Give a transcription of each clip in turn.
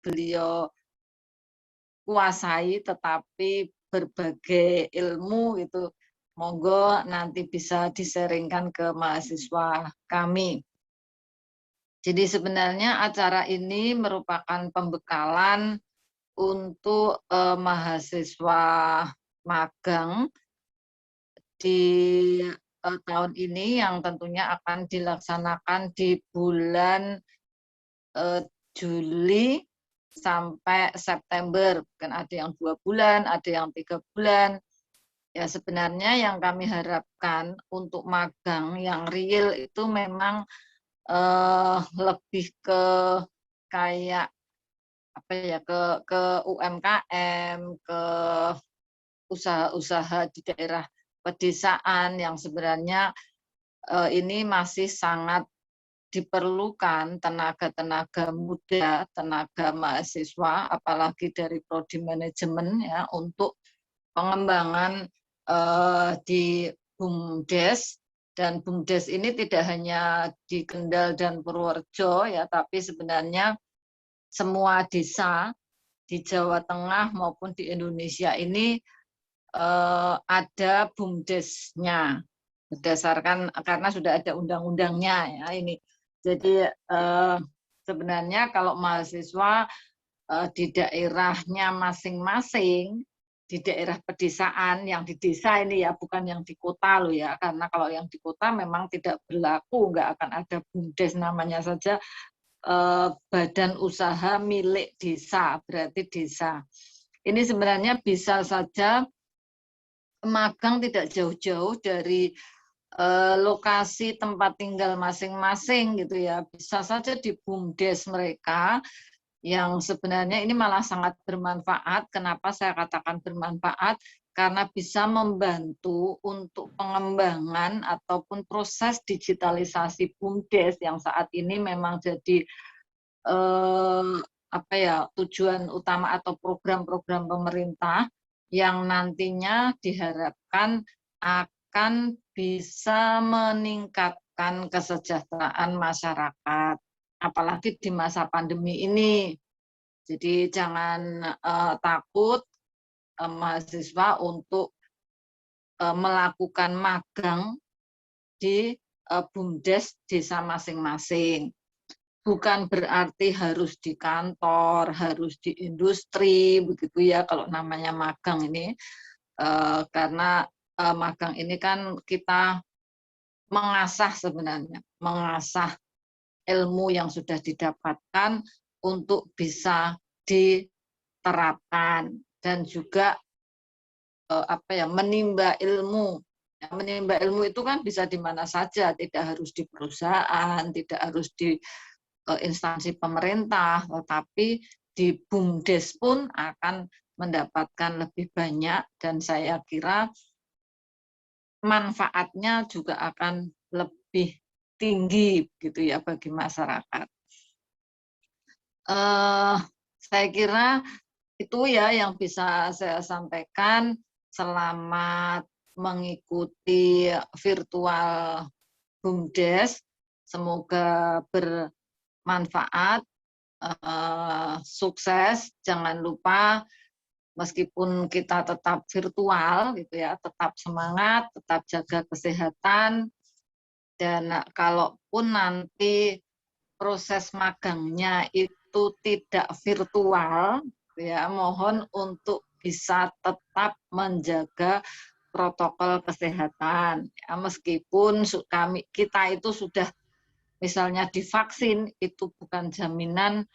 beliau kuasai, tetapi berbagai ilmu itu monggo nanti bisa diseringkan ke mahasiswa kami. Jadi sebenarnya acara ini merupakan pembekalan untuk mahasiswa magang di tahun ini yang tentunya akan dilaksanakan di bulan Juli sampai September. Kan ada yang 2 bulan, ada yang 3 bulan. Ya sebenarnya yang kami harapkan untuk magang yang real itu memang lebih ke kayak apa ya, ke UMKM, ke usaha-usaha di daerah pedesaan yang sebenarnya ini masih sangat diperlukan tenaga-tenaga muda, tenaga mahasiswa, apalagi dari prodi manajemen ya untuk pengembangan di BUMDes. Dan BUMDes ini tidak hanya di Kendal dan Purworejo ya, tapi sebenarnya semua desa di Jawa Tengah maupun di Indonesia ini ada BUMDesnya berdasarkan karena sudah ada undang-undangnya ya ini. Jadi sebenarnya kalau mahasiswa di daerahnya masing-masing, di daerah pedesaan yang di desa ini ya, bukan yang di kota loh ya, karena kalau yang di kota memang tidak berlaku, nggak akan ada BUMDes, namanya saja badan usaha milik desa, berarti desa. Ini sebenarnya bisa saja magang tidak jauh-jauh dari lokasi tempat tinggal masing-masing gitu ya, bisa saja di BUMDes mereka yang sebenarnya ini malah sangat bermanfaat. Kenapa saya katakan bermanfaat? Karena bisa membantu untuk pengembangan ataupun proses digitalisasi BUMDes yang saat ini memang jadi apa ya, tujuan utama atau program-program pemerintah yang nantinya diharapkan akan bisa meningkatkan kesejahteraan masyarakat, apalagi di masa pandemi ini. Jadi jangan takut mahasiswa untuk melakukan magang di BUMDes desa masing-masing. Bukan berarti harus di kantor, harus di industri, begitu ya kalau namanya magang ini. Karena magang ini kan kita mengasah sebenarnya, mengasah ilmu yang sudah didapatkan untuk bisa diterapkan dan juga apa ya, menimba ilmu. Ya, menimba ilmu itu kan bisa di mana saja, tidak harus di perusahaan, tidak harus di instansi pemerintah, tetapi di BUMDes pun akan mendapatkan lebih banyak dan saya kira manfaatnya juga akan lebih tinggi gitu ya bagi masyarakat. Saya kira itu ya yang bisa saya sampaikan. Selamat mengikuti virtual BUMDes, semoga bermanfaat, sukses. Jangan lupa meskipun kita tetap virtual gitu ya, tetap semangat, tetap jaga kesehatan, dan kalaupun nanti proses magangnya itu tidak virtual ya, mohon untuk bisa tetap menjaga protokol kesehatan ya, meskipun kita itu sudah misalnya divaksin, itu bukan jaminan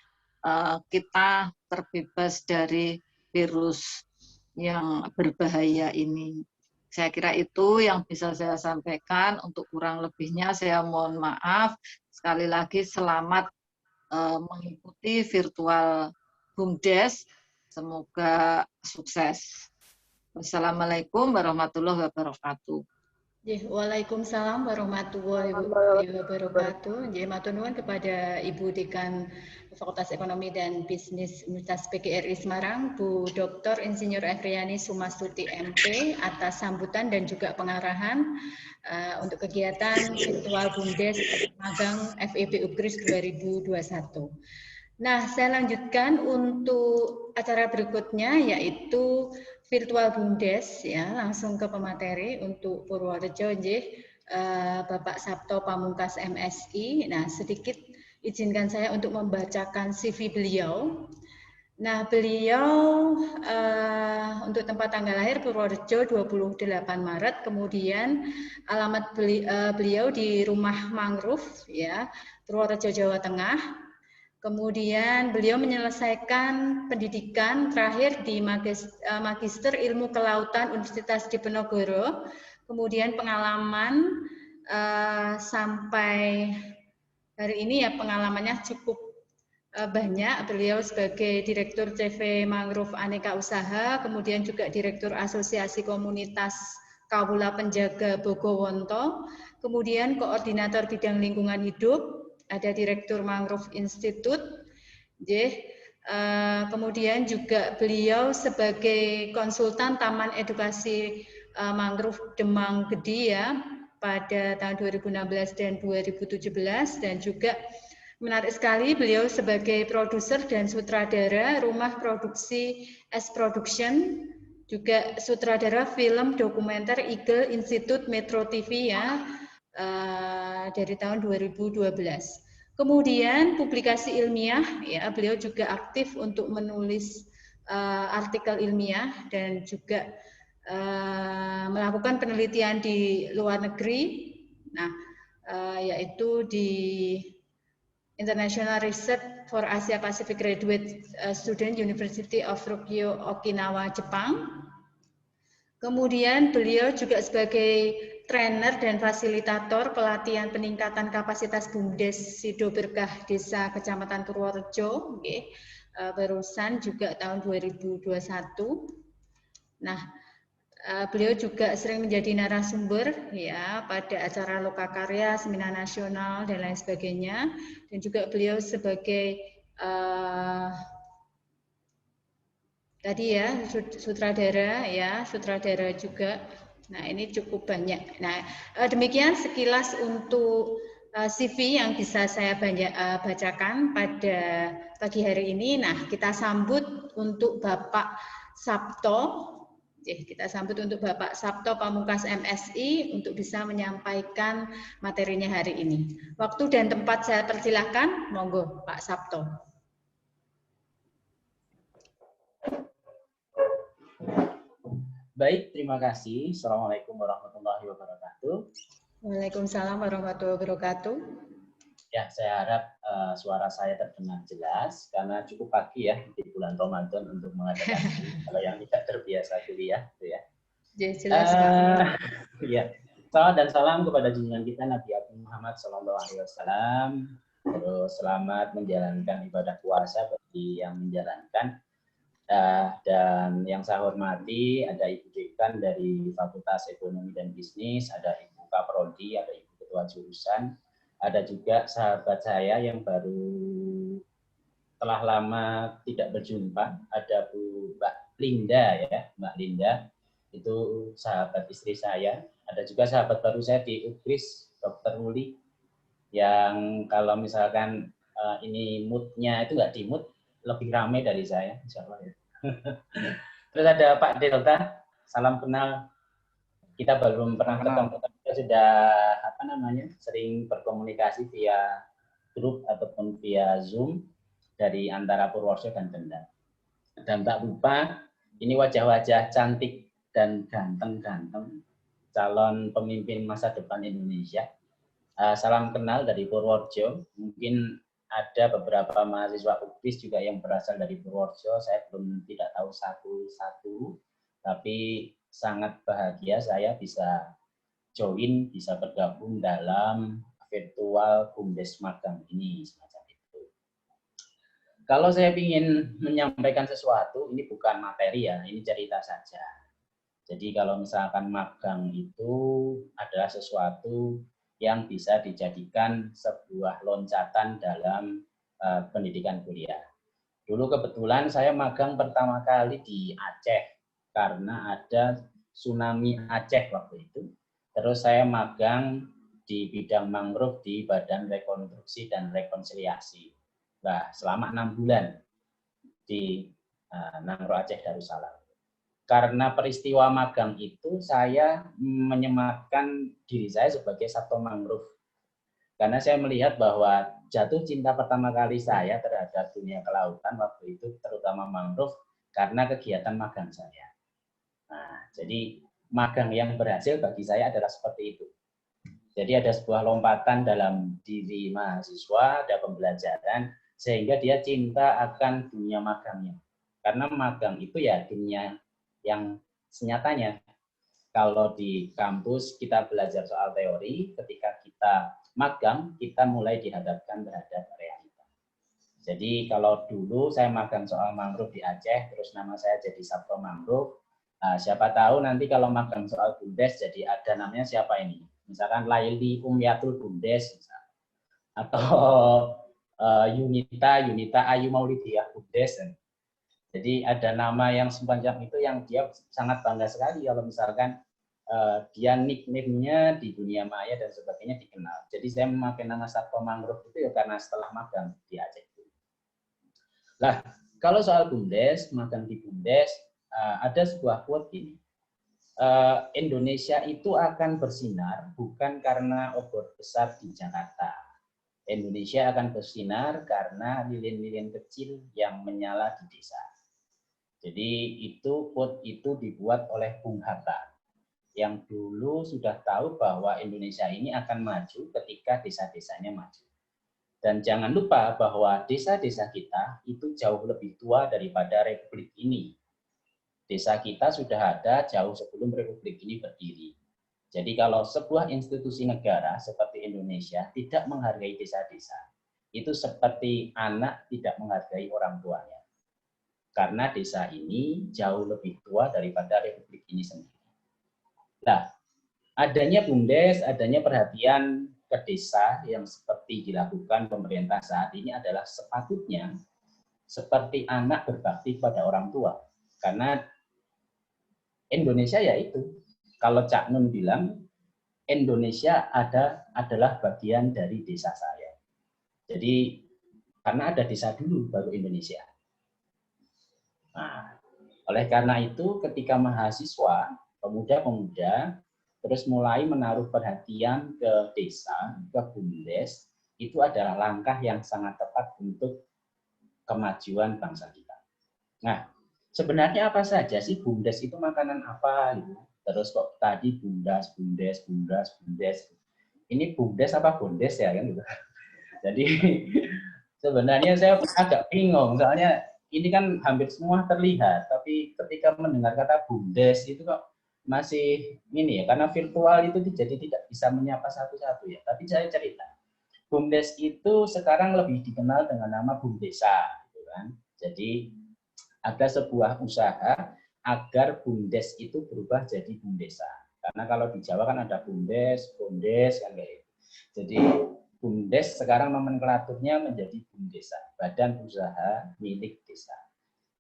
kita terbebas dari virus yang berbahaya ini. Saya kira itu yang bisa saya sampaikan. Untuk kurang lebihnya saya mohon maaf. Sekali lagi selamat mengikuti virtual BUMDes. Semoga sukses. Wassalamualaikum warahmatullahi wabarakatuh. Waalaikumsalam warahmatullahi wabarakatuh. Jadi matur nuwun kepada Ibu Dekan Fakultas Ekonomi dan Bisnis Universitas PGRI Semarang, Bu Dr. Insinyur Efriani Sumastuti MP atas sambutan dan juga pengarahan untuk kegiatan virtual BUMDes magang FEB UPGRIS 2021. Nah, saya lanjutkan untuk acara berikutnya yaitu virtual BUMDes ya, langsung ke pemateri untuk Purworejo Bapak Sabto Pamungkas MSI. Nah, sedikit izinkan saya untuk membacakan CV beliau. Nah, beliau untuk tempat tanggal lahir Purworejo 28 Maret, kemudian alamat beliau di Rumah Mangrove ya, Purworejo Jawa Tengah. Kemudian beliau menyelesaikan pendidikan terakhir di Magister Ilmu Kelautan Universitas Diponegoro. Kemudian pengalaman sampai hari ini ya pengalamannya cukup banyak. Beliau sebagai Direktur CV Mangrove Aneka Usaha, kemudian juga Direktur Asosiasi Komunitas Kawula Penjaga Bogowonto, kemudian Koordinator Bidang Lingkungan Hidup, ada Direktur Mangrove Institute, kemudian juga beliau sebagai konsultan Taman Edukasi Mangrove Demang Gedi ya pada tahun 2016 dan 2017, dan juga menarik sekali beliau sebagai produser dan sutradara Rumah Produksi S Production, juga sutradara film dokumenter Eagle Institute Metro TV ya dari tahun 2012. Kemudian publikasi ilmiah ya, beliau juga aktif untuk menulis artikel ilmiah dan juga melakukan penelitian di luar negeri. Nah, yaitu di International Research for Asia Pacific Graduate Student University of Tokyo, Okinawa, Jepang. Kemudian beliau juga sebagai trainer dan fasilitator pelatihan peningkatan kapasitas BUMDes Sido Berkah Desa Kecamatan Purworejo, barusan juga tahun 2021. Nah, beliau juga sering menjadi narasumber ya pada acara lokakarya, seminar nasional dan lain sebagainya, dan juga beliau sebagai tadi ya sutradara juga. Nah, ini cukup banyak. Nah, demikian sekilas untuk CV yang bisa saya bacakan pada pagi hari ini. Nah, kita sambut untuk Bapak Sabto. Kita sambut untuk Bapak Sabto Pamungkas MSI untuk bisa menyampaikan materinya hari ini. Waktu dan tempat saya persilahkan, monggo Pak Sabto. Baik, terima kasih. Assalamualaikum warahmatullahi wabarakatuh. Waalaikumsalam warahmatullahi wabarakatuh. Ya, saya harap suara saya terdengar jelas karena cukup pagi ya di bulan Ramadan untuk mengadakan kalau yang tidak terbiasa kuliah, gitu ya. Jelas Pak. Ya, salam dan salam kepada junjungan kita Nabi Muhammad SAW. Terus selamat menjalankan ibadah puasa bagi yang menjalankan. Dan yang saya hormati ada Ibu Dekan dari Fakultas Ekonomi dan Bisnis, ada Ibu Kaprodi, ada Ibu Ketua Jurusan, ada juga sahabat saya yang baru telah lama tidak berjumpa, ada Mbak Linda ya, Mbak Linda, itu sahabat istri saya, ada juga sahabat baru saya di UKRIS, Dr. Muli, yang kalau misalkan ini moodnya itu nggak di mood, lebih ramai dari saya, insya Allah ya. Terus ada Pak Delta, salam kenal. Kita belum pernah ketemu, tapi kita sudah sering berkomunikasi via grup ataupun via Zoom dari antara Purworejo dan Kendal. Dan tak lupa, ini wajah-wajah cantik dan ganteng-ganteng calon pemimpin masa depan Indonesia. Salam kenal dari Purworejo. Mungkin ada beberapa mahasiswa UKRIS juga yang berasal dari Purworejo. Saya tidak tahu satu-satu, tapi sangat bahagia saya bisa join, bisa bergabung dalam virtual BUMDes magang ini, semacam itu. Kalau saya ingin menyampaikan sesuatu, ini bukan materi ya, ini cerita saja. Jadi kalau misalkan magang itu adalah sesuatu yang bisa dijadikan sebuah loncatan dalam pendidikan kuliah. Dulu kebetulan saya magang pertama kali di Aceh karena ada tsunami Aceh waktu itu. Terus saya magang di bidang mangrove di Badan Rekonstruksi dan Rekonsiliasi. Nah, selama 6 bulan di Nangro Aceh Darussalam. Karena peristiwa magang itu, saya menyematkan diri saya sebagai satwa mangrove. Karena saya melihat bahwa jatuh cinta pertama kali saya terhadap dunia kelautan waktu itu, terutama mangrove, karena kegiatan magang saya. Nah, jadi magang yang berhasil bagi saya adalah seperti itu. Jadi ada sebuah lompatan dalam diri mahasiswa, ada pembelajaran, sehingga dia cinta akan dunia magangnya. Karena magang itu ya dunia yang senyatanya. Kalau di kampus kita belajar soal teori, ketika kita magang, kita mulai dihadapkan terhadap realita. Jadi kalau dulu saya magang soal mangrove di Aceh, terus nama saya jadi satwa mangrove, siapa tahu nanti kalau magang soal Bundes, jadi ada namanya siapa ini? Misalkan Laili Umyatul Bundes, misalkan. Atau Yunita Ayu Maulidiyah Bundes. Jadi ada nama yang sepanjang itu yang dia sangat bangga sekali kalau misalkan dia nickname-nya di dunia maya dan sebagainya dikenal. Jadi saya memakai nama satwa mangrove itu ya karena setelah magang di Aceh. Nah, kalau soal Bundes, magang di Bundes, ada sebuah quote gini, Indonesia itu akan bersinar bukan karena obor besar di Jakarta. Indonesia akan bersinar karena lilin-lilin kecil yang menyala di desa. Jadi itu quote itu dibuat oleh Bung Hatta yang dulu sudah tahu bahwa Indonesia ini akan maju ketika desa-desanya maju. Dan jangan lupa bahwa desa-desa kita itu jauh lebih tua daripada Republik ini. Desa kita sudah ada jauh sebelum Republik ini berdiri. Jadi kalau sebuah institusi negara seperti Indonesia tidak menghargai desa-desa, itu seperti anak tidak menghargai orang tuanya. Karena desa ini jauh lebih tua daripada Republik ini sendiri. Nah, adanya Bundes, adanya perhatian ke desa yang seperti dilakukan pemerintah saat ini adalah sepatutnya seperti anak berbakti pada orang tua. Karena Indonesia ya itu, kalau Cak Nun bilang, Indonesia adalah bagian dari desa saya. Jadi, karena ada desa dulu, baru Indonesia. Nah, oleh karena itu ketika mahasiswa, pemuda-pemuda terus mulai menaruh perhatian ke desa, ke Bundes, itu adalah langkah yang sangat tepat untuk kemajuan bangsa kita. Nah, sebenarnya apa saja sih Bundes itu makanan apa? Gitu. Terus kok tadi Bundas. Ini Bundes apa Bundes ya kan gitu. Jadi sebenarnya saya agak bingung soalnya ini kan hampir semua terlihat, tapi ketika mendengar kata Bundes itu kok masih ini ya, karena virtual itu jadi tidak bisa menyapa satu-satu ya. Tapi saya cerita, Bundes itu sekarang lebih dikenal dengan nama Bundesa, gitu kan. Jadi ada sebuah usaha agar Bundes itu berubah jadi Bundesa. Karena kalau di Jawa kan ada Bundes kan kayak gitu. Jadi Bundes sekarang nomenklaturnya menjadi Bundesa, Badan Usaha Milik Desa.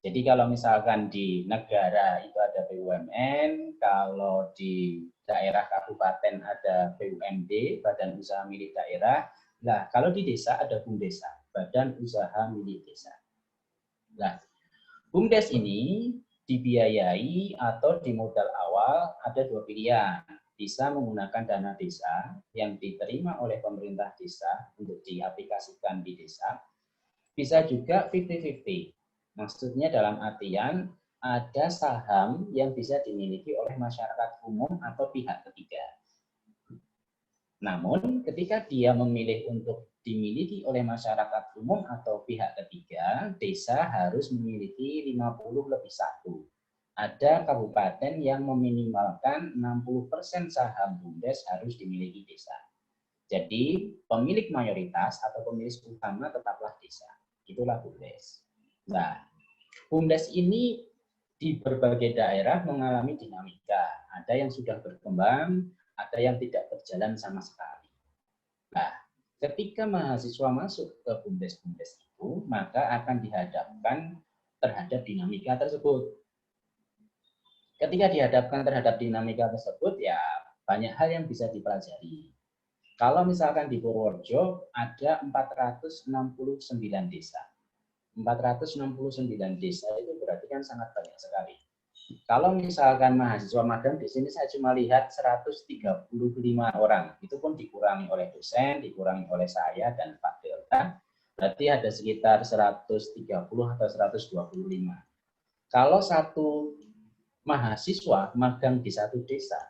Jadi kalau misalkan di negara itu ada BUMN, kalau di daerah kabupaten ada BUMD, Badan Usaha Milik Daerah. Nah, kalau di desa ada Bundesa, Badan Usaha Milik Desa. Nah, Bumdes ini dibiayai atau di modal awal ada dua pilihan. Bisa menggunakan dana desa yang diterima oleh pemerintah desa untuk diaplikasikan di desa. Bisa juga 50-50. Maksudnya dalam artian ada saham yang bisa dimiliki oleh masyarakat umum atau pihak ketiga. Namun ketika dia memilih untuk dimiliki oleh masyarakat umum atau pihak ketiga, desa harus memiliki 50+1. Ada kabupaten yang meminimalkan 60% saham Bumdes harus dimiliki desa. Jadi pemilik mayoritas atau pemilik utama tetaplah desa. Itulah Bumdes. Nah, Bumdes ini di berbagai daerah mengalami dinamika. Ada yang sudah berkembang, ada yang tidak berjalan sama sekali. Nah, ketika mahasiswa masuk ke Bumdes-Bumdes itu, maka akan dihadapkan terhadap dinamika tersebut. Ketika dihadapkan terhadap dinamika tersebut, ya banyak hal yang bisa dipelajari. Kalau misalkan di Purworejo ada 469 desa. 469 desa itu berarti kan sangat banyak sekali. Kalau misalkan mahasiswa magang di sini saya cuma lihat 135 orang. Itu pun dikurangi oleh dosen, dikurangi oleh saya dan Pak Delta. Berarti ada sekitar 130 atau 125. Kalau satu mahasiswa magang di satu desa,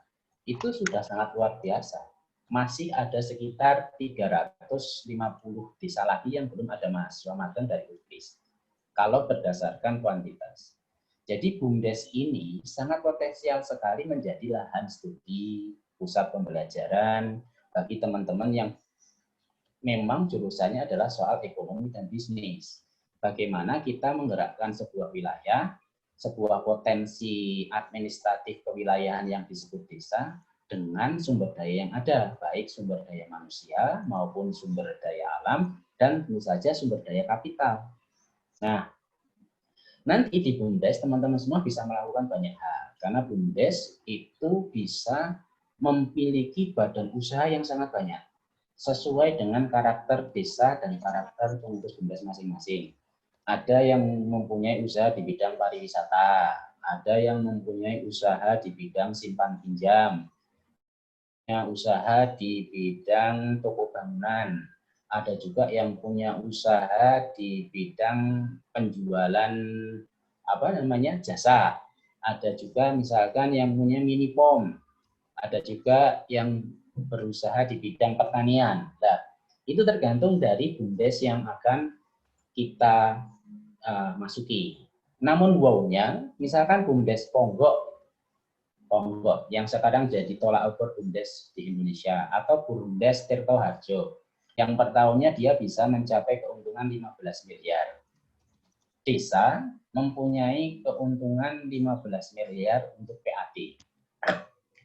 itu sudah sangat luar biasa. Masih ada sekitar 350 desa lagi yang belum ada mahasiswa magang dari UPIS. Kalau berdasarkan kuantitas. Jadi BUMDes ini sangat potensial sekali menjadi lahan studi, pusat pembelajaran bagi teman-teman yang memang jurusannya adalah soal ekonomi dan bisnis. Bagaimana kita menggerakkan sebuah wilayah, sebuah potensi administratif kewilayahan yang disebut desa dengan sumber daya yang ada, baik sumber daya manusia maupun sumber daya alam dan tentu saja sumber daya kapital. Nah, nanti di BUMDes teman-teman semua bisa melakukan banyak hal karena BUMDes itu bisa memiliki badan usaha yang sangat banyak sesuai dengan karakter desa dan karakter pengurus BUMDes masing-masing. Ada yang mempunyai usaha di bidang pariwisata, ada yang mempunyai usaha di bidang simpan pinjam, usaha di bidang toko bangunan, ada juga yang punya usaha di bidang penjualan jasa, ada juga misalkan yang punya mini pom, ada juga yang berusaha di bidang pertanian. Nah, itu tergantung dari BUMDes yang akan kita masuki. Namun wow-nya, misalkan BUMDes Ponggok yang sekarang jadi tolak ukur BUMDes di Indonesia, atau BUMDes Tirtoharjo yang per tahunnya dia bisa mencapai keuntungan 15 miliar. Desa mempunyai keuntungan 15 miliar untuk PAD.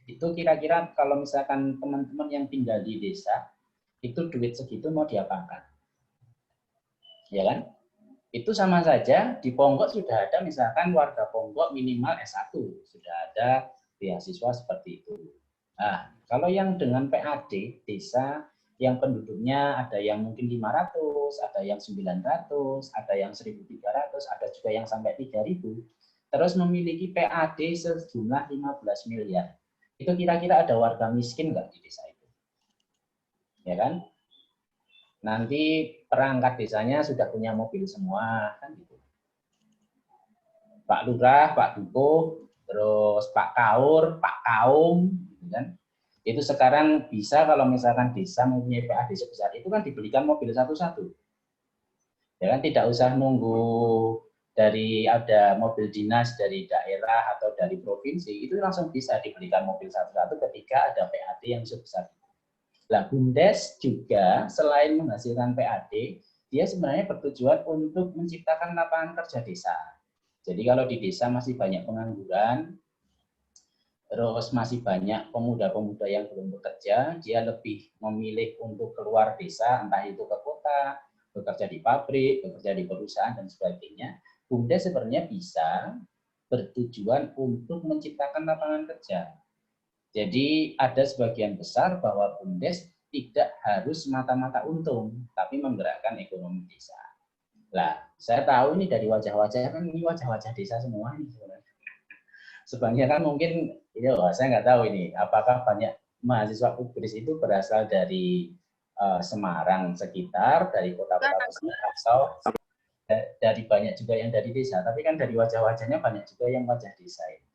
Itu kira-kira kalau misalkan teman-teman yang tinggal di desa, itu duit segitu mau diapakan? Ya kan? Itu sama saja di Ponggok sudah ada misalkan warga Ponggok minimal S1, sudah ada beasiswa seperti itu. Nah, kalau yang dengan PAD, desa yang penduduknya ada yang mungkin 500, ada yang 900, ada yang 1.300, ada juga yang sampai 3.000, terus memiliki PAD sejumlah 15 miliar. Itu kira-kira ada warga miskin nggak di desa itu? Ya kan? Nanti perangkat desanya sudah punya mobil semua, kan gitu. Pak Lurah, Pak Dukuh, terus Pak Kaur, Pak Kaum, gitu kan. Itu sekarang bisa kalau misalkan desa mempunyai PAD sebesar itu kan dibelikan mobil satu-satu. Ya kan, tidak usah nunggu dari ada mobil dinas dari daerah atau dari provinsi, itu langsung bisa dibelikan mobil satu-satu ketika ada PAD yang sebesar itu. Nah, BUMDes juga selain menghasilkan PAD, dia sebenarnya bertujuan untuk menciptakan lapangan kerja desa. Jadi kalau di desa masih banyak pengangguran, terus masih banyak pemuda-pemuda yang belum bekerja, dia lebih memilih untuk keluar desa, entah itu ke kota, bekerja di pabrik, bekerja di perusahaan, dan sebagainya. BUMDes sebenarnya bisa bertujuan untuk menciptakan lapangan kerja. Jadi ada sebagian besar bahwa BUMDes tidak harus semata-mata untung, tapi menggerakkan ekonomi desa. Lah, saya tahu ini dari wajah-wajah, kan ini wajah-wajah desa semua ini sebenarnya. Sebenarnya kan mungkin, saya nggak tahu ini, apakah banyak mahasiswa UGRIS itu berasal dari Semarang sekitar, dari kota-kota besar, atau dari banyak juga yang dari desa. Tapi kan dari wajah-wajahnya banyak juga yang wajah desa ini.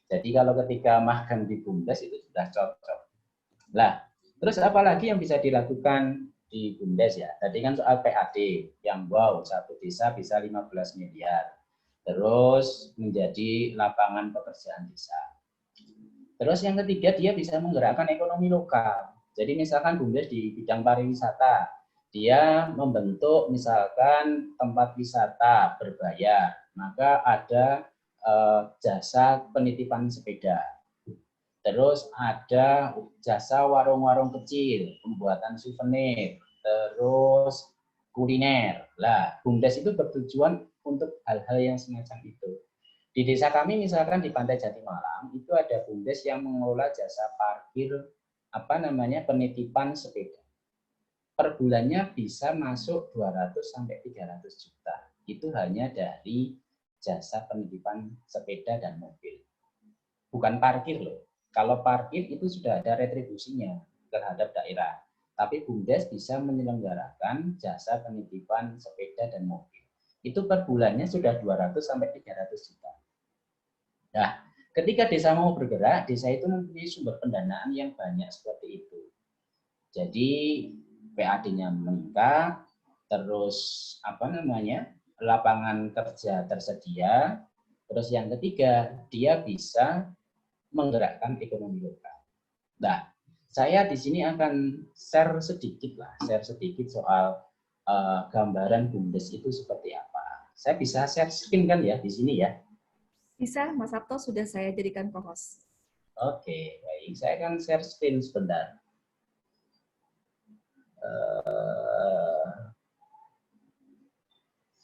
Jadi kalau ketika magang di BUMDes itu sudah cocok. Nah, terus apa lagi yang bisa dilakukan di BUMDes ya? Tadi kan soal PAD yang wow, satu desa bisa 15 miliar. Terus menjadi lapangan pekerjaan desa. Terus yang ketiga dia bisa menggerakkan ekonomi lokal. Jadi misalkan BUMDes di bidang pariwisata, dia membentuk misalkan tempat wisata berbayar, maka ada jasa penitipan sepeda. Terus ada jasa warung-warung kecil, pembuatan souvenir, terus kuliner. Lah, BUMDes itu bertujuan untuk hal-hal yang semacam itu. Di desa kami misalkan di Pantai Jatimalang itu ada BUMDes yang mengelola jasa parkir penitipan sepeda. per bulannya bisa masuk 200 sampai 300 juta. Itu hanya dari jasa penitipan sepeda dan mobil. Bukan parkir loh. Kalau parkir itu sudah ada retribusinya terhadap daerah. Tapi BUMDes bisa menyelenggarakan jasa penitipan sepeda dan mobil. Itu per bulannya sudah 200 sampai 300 juta. Nah, ketika desa mau bergerak, desa itu mempunyai sumber pendanaan yang banyak seperti itu. Jadi PAD-nya meningkat, terus lapangan kerja tersedia, terus yang ketiga dia bisa menggerakkan ekonomi lokal. Nah, saya di sini akan share sedikit soal gambaran BUMDes itu seperti apa. Saya bisa share screen kan ya di sini ya? Bisa, Mas Sabto sudah saya jadikan co-host. Oke, baik. Saya akan share screen sebentar.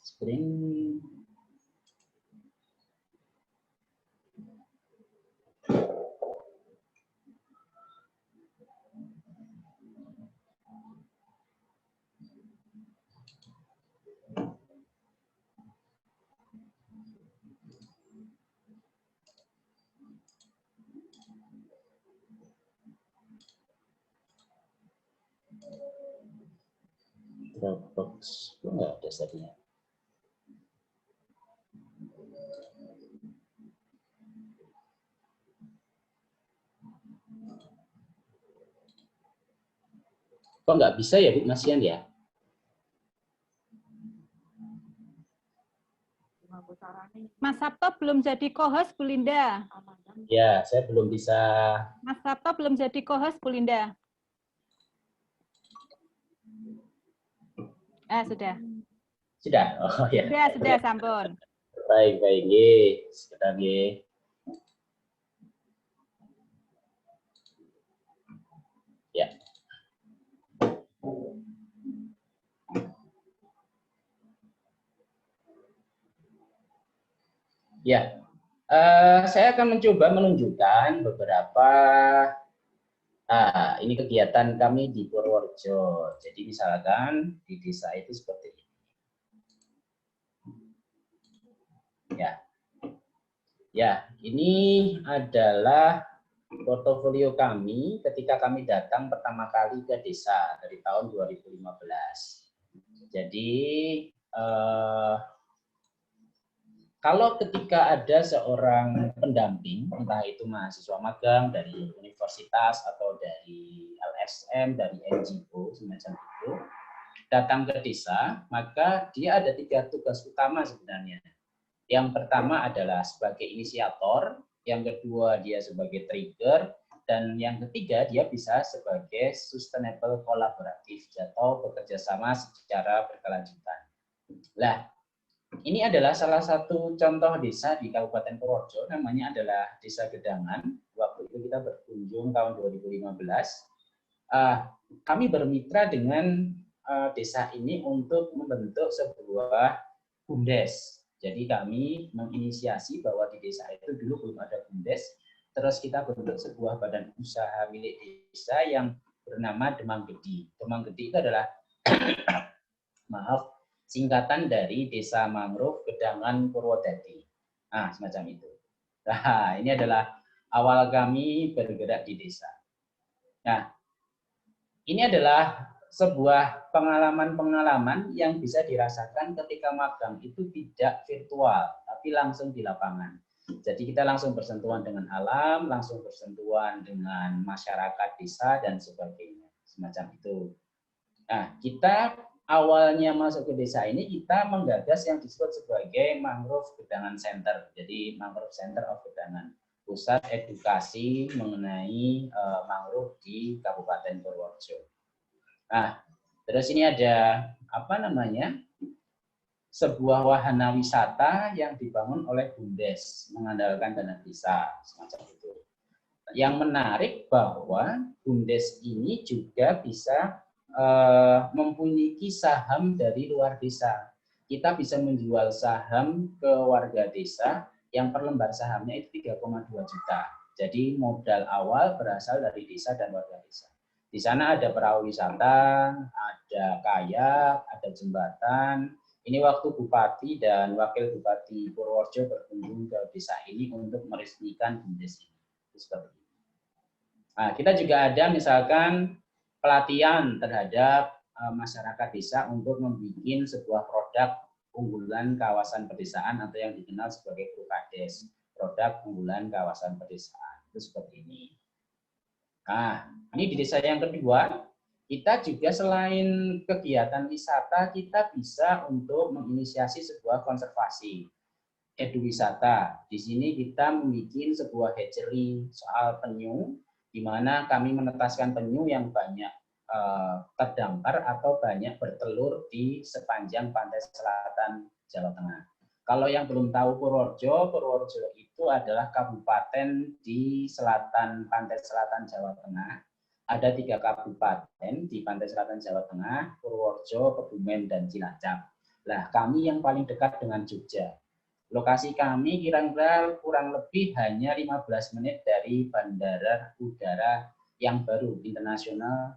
Screen. Dropbox, kok nggak ada tadinya? Kok nggak bisa ya, Bu Masian ya? Mas Sabto belum jadi co-host, Bu Linda. Ya, saya belum bisa. Mas Sabto belum jadi co-host, Bu Linda. Sudah. Sudah? Oh ya. Sudah, sampun. Baik, nggih. Sebentar nggih. Ya. Ya, saya akan mencoba menunjukkan beberapa ini kegiatan kami di Purworejo. Jadi misalkan di desa itu seperti ini. Ya, ini adalah portofolio kami ketika kami datang pertama kali ke desa dari tahun 2015. Jadi kalau ketika ada seorang pendamping, entah itu mahasiswa magang dari universitas atau dari LSM, dari NGO, semacam itu, datang ke desa, maka dia ada 3 tugas utama sebenarnya. Yang pertama adalah sebagai inisiator, yang kedua dia sebagai trigger, dan yang ketiga dia bisa sebagai sustainable kolaboratif atau bekerja sama secara berkelanjutan. Nah, ini adalah salah satu contoh desa di Kabupaten Purworejo, namanya adalah Desa Gedangan. Waktu itu kita berkunjung tahun 2015. Kami bermitra dengan desa ini untuk membentuk sebuah BUMDes. Jadi kami menginisiasi bahwa di desa itu dulu belum ada BUMDes, terus kita bentuk sebuah badan usaha milik desa yang bernama Demang Gedi. Demang Gedi itu adalah singkatan dari Desa Mangrove Gedangan Purwodadi. Nah, semacam itu. Nah, ini adalah awal kami bergerak di desa. Nah, ini adalah sebuah pengalaman-pengalaman yang bisa dirasakan ketika magang itu tidak virtual, tapi langsung di lapangan. Jadi kita langsung bersentuhan dengan alam, langsung bersentuhan dengan masyarakat desa dan sebagainya, semacam itu. Nah, kita awalnya masuk ke desa ini kita menggagas yang disebut sebagai Mangrove Gedangan Center. Jadi Mangrove Center of Gedangan, pusat edukasi mengenai mangrove di Kabupaten Purworejo. Nah, terus ini ada sebuah wahana wisata yang dibangun oleh BUMDes mengandalkan dana desa semacam itu. Yang menarik bahwa BUMDes ini juga bisa mempunyai saham dari luar desa. Kita bisa menjual saham ke warga desa yang per lembar sahamnya itu 3,2 juta. Jadi modal awal berasal dari desa dan warga desa. Di sana ada perahu wisata, ada kayak, ada jembatan. Ini waktu Bupati dan Wakil Bupati Purworejo berkunjung ke desa ini untuk meresmikan BUMDes ini. Seperti itu. Nah, kita juga ada misalkan pelatihan terhadap masyarakat desa untuk membuat sebuah produk unggulan kawasan pedesaan atau yang dikenal sebagai Prukades, produk unggulan kawasan pedesaan. Itu seperti ini. Nah, ini di desa yang kedua, kita juga selain kegiatan wisata, kita bisa untuk menginisiasi sebuah konservasi eduwisata. Di sini kita membuat sebuah hatchery soal penyu, di mana kami menetaskan penyu yang banyak terdampar atau banyak bertelur di sepanjang pantai selatan Jawa Tengah. Kalau yang belum tahu Purworejo, Purworejo itu adalah kabupaten di selatan pantai selatan Jawa Tengah. Ada 3 kabupaten di pantai selatan Jawa Tengah, Purworejo, Kebumen, dan Cilacap. Nah, kami yang paling dekat dengan Jogja. Lokasi kami kira-kira kurang lebih hanya 15 menit dari Bandara Udara yang baru, International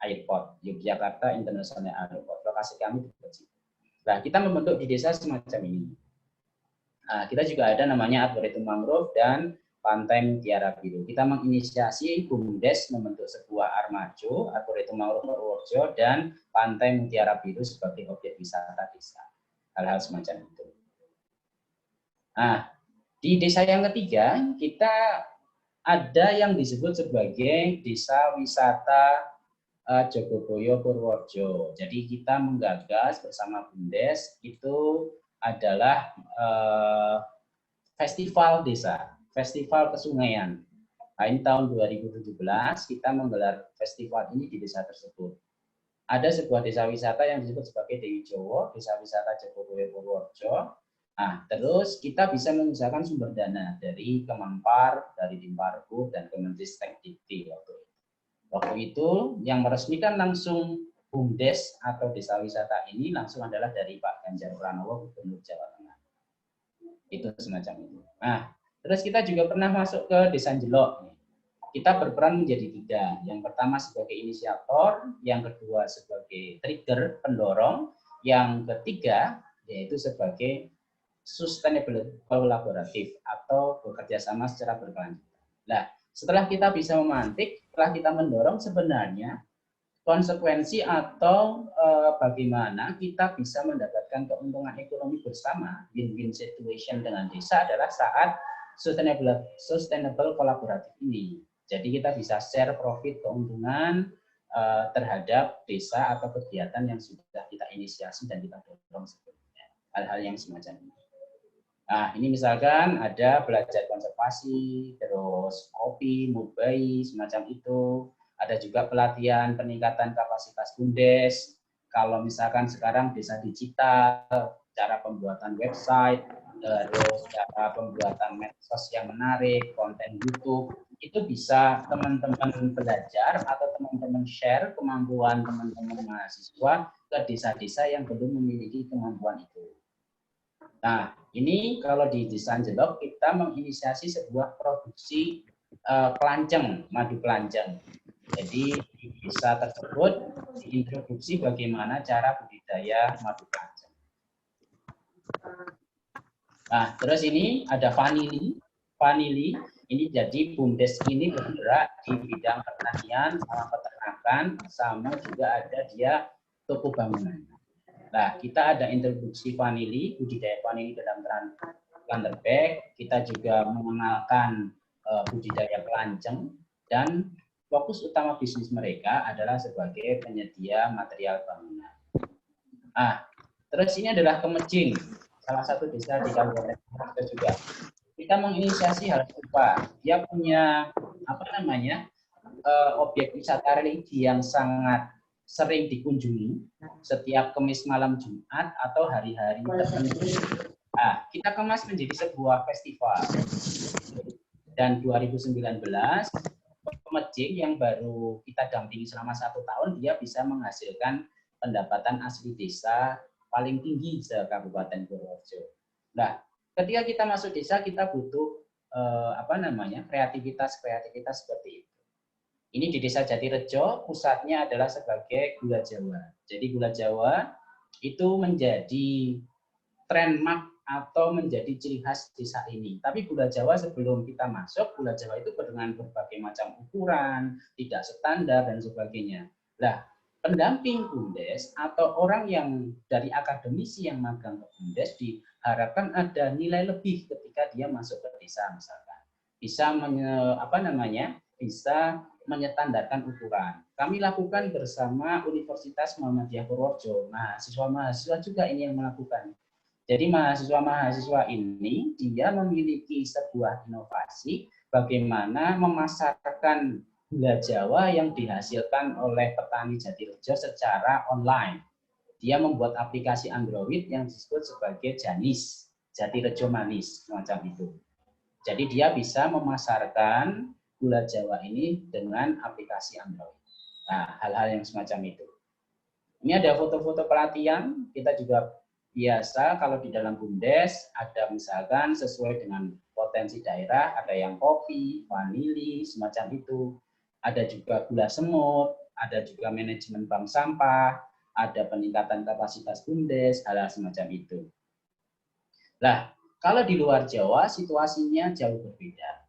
Airport, Yogyakarta International Airport. Lokasi kami di situ. Nah, kita membentuk di desa semacam ini. Nah, kita juga ada namanya Arboretum Mangrove dan Pantai Mutiara Biru. Kita menginisiasi BUMDes membentuk sebuah armajo, Arboretum Mangrove Purworejo, dan Pantai Mutiara Biru sebagai objek wisata desa. Hal-hal semacam itu. Nah, di desa yang ketiga, kita ada yang disebut sebagai Desa Wisata Jogoboyo Purworejo. Jadi kita menggagas bersama BUMDes itu adalah festival desa, festival kesungaian. Nah, ini tahun 2017 kita menggelar festival ini di desa tersebut. Ada sebuah desa wisata yang disebut sebagai Dewi Jowo, Desa Wisata Jogoboyo Purworejo. Nah, terus kita bisa mengusahakan sumber dana dari Kemenpar, dari Dimparhub, dan Kemenristek Dikti waktu itu. Waktu itu yang meresmikan langsung BUMDes atau desa wisata ini langsung adalah dari Pak Ganjar Pranowo, Gubernur Jawa Tengah. Itu semacam itu. Nah, terus kita juga pernah masuk ke Desa Jelok. Kita berperan menjadi 3. Yang pertama sebagai inisiator, yang kedua sebagai trigger, pendorong, yang ketiga yaitu sebagai sustainable kolaboratif atau bekerja sama secara berkelanjutan. Nah, setelah kita bisa memantik, setelah kita mendorong, sebenarnya konsekuensi atau bagaimana kita bisa mendapatkan keuntungan ekonomi bersama, win-win situation dengan desa adalah saat sustainable kolaboratif ini. Jadi kita bisa share profit keuntungan terhadap desa atau kegiatan yang sudah kita inisiasi dan kita dorong sebelumnya. Hal-hal yang semacam ini. Nah, ini misalkan ada belajar konservasi, terus kopi, mubai, semacam itu. Ada juga pelatihan peningkatan kapasitas BUMDes. Kalau misalkan sekarang desa digital, cara pembuatan website, terus cara pembuatan medsos yang menarik, konten YouTube, itu bisa teman-teman belajar atau teman-teman share kemampuan teman-teman mahasiswa ke desa-desa yang belum memiliki kemampuan itu. Nah, ini kalau di Desa Jelok kita menginisiasi sebuah produksi kelanceng, madu kelanceng. Jadi di desa tersebut diintroduksi bagaimana cara budidaya madu kelanceng. Nah, terus ini ada vanili. Vanili ini jadi BUMDes ini bergerak di bidang pertanian sama peternakan, sama juga ada dia toko bangunan. Nah, kita ada introduksi vanili, budidaya vanili dalam Thunderbag. Kita juga mengenalkan budidaya kelanceng, dan fokus utama bisnis mereka adalah sebagai penyedia material bangunan. Nah, terus ini adalah Kemejing, salah satu desa di Kabupaten Purworejo juga. Kita menginisiasi hal serupa. Dia punya objek wisata religi yang sangat sering dikunjungi setiap Kamis malam Jumat atau hari-hari tertentu. Nah, kita kemas menjadi sebuah festival. Dan 2019, Kemejing yang baru kita dampingi selama 1 tahun, dia bisa menghasilkan pendapatan asli desa paling tinggi se Kabupaten Purworejo. Nah, ketika kita masuk desa, kita butuh kreativitas seperti itu. Ini di Desa Jatirejo, pusatnya adalah sebagai gula Jawa. Jadi gula Jawa itu menjadi trademark atau menjadi ciri khas desa ini. Tapi gula Jawa sebelum kita masuk, gula Jawa itu dengan berbagai macam ukuran, tidak standar, dan sebagainya. Nah, pendamping BUMDes atau orang yang dari akademisi yang magang ke BUMDes diharapkan ada nilai lebih ketika dia masuk ke desa misalkan. Bisa bisa menyetandarkan ukuran. Kami lakukan bersama Universitas Muhammadiyah Purworejo. Mahasiswa-mahasiswa juga ini yang melakukan. Jadi mahasiswa-mahasiswa ini dia memiliki sebuah inovasi bagaimana memasarkan gula Jawa yang dihasilkan oleh petani Jatirejo secara online. Dia membuat aplikasi Android yang disebut sebagai Janis, Jatirejo Manis, semacam itu. Jadi dia bisa memasarkan gula Jawa ini dengan aplikasi Android. Nah, hal-hal yang semacam itu. Ini ada foto-foto pelatihan, kita juga biasa kalau di dalam BUMDes ada misalkan sesuai dengan potensi daerah, ada yang kopi, vanili, semacam itu. Ada juga gula semut, ada juga manajemen bank sampah, ada peningkatan kapasitas BUMDes, hal-hal semacam itu. Nah, kalau di luar Jawa situasinya jauh berbeda.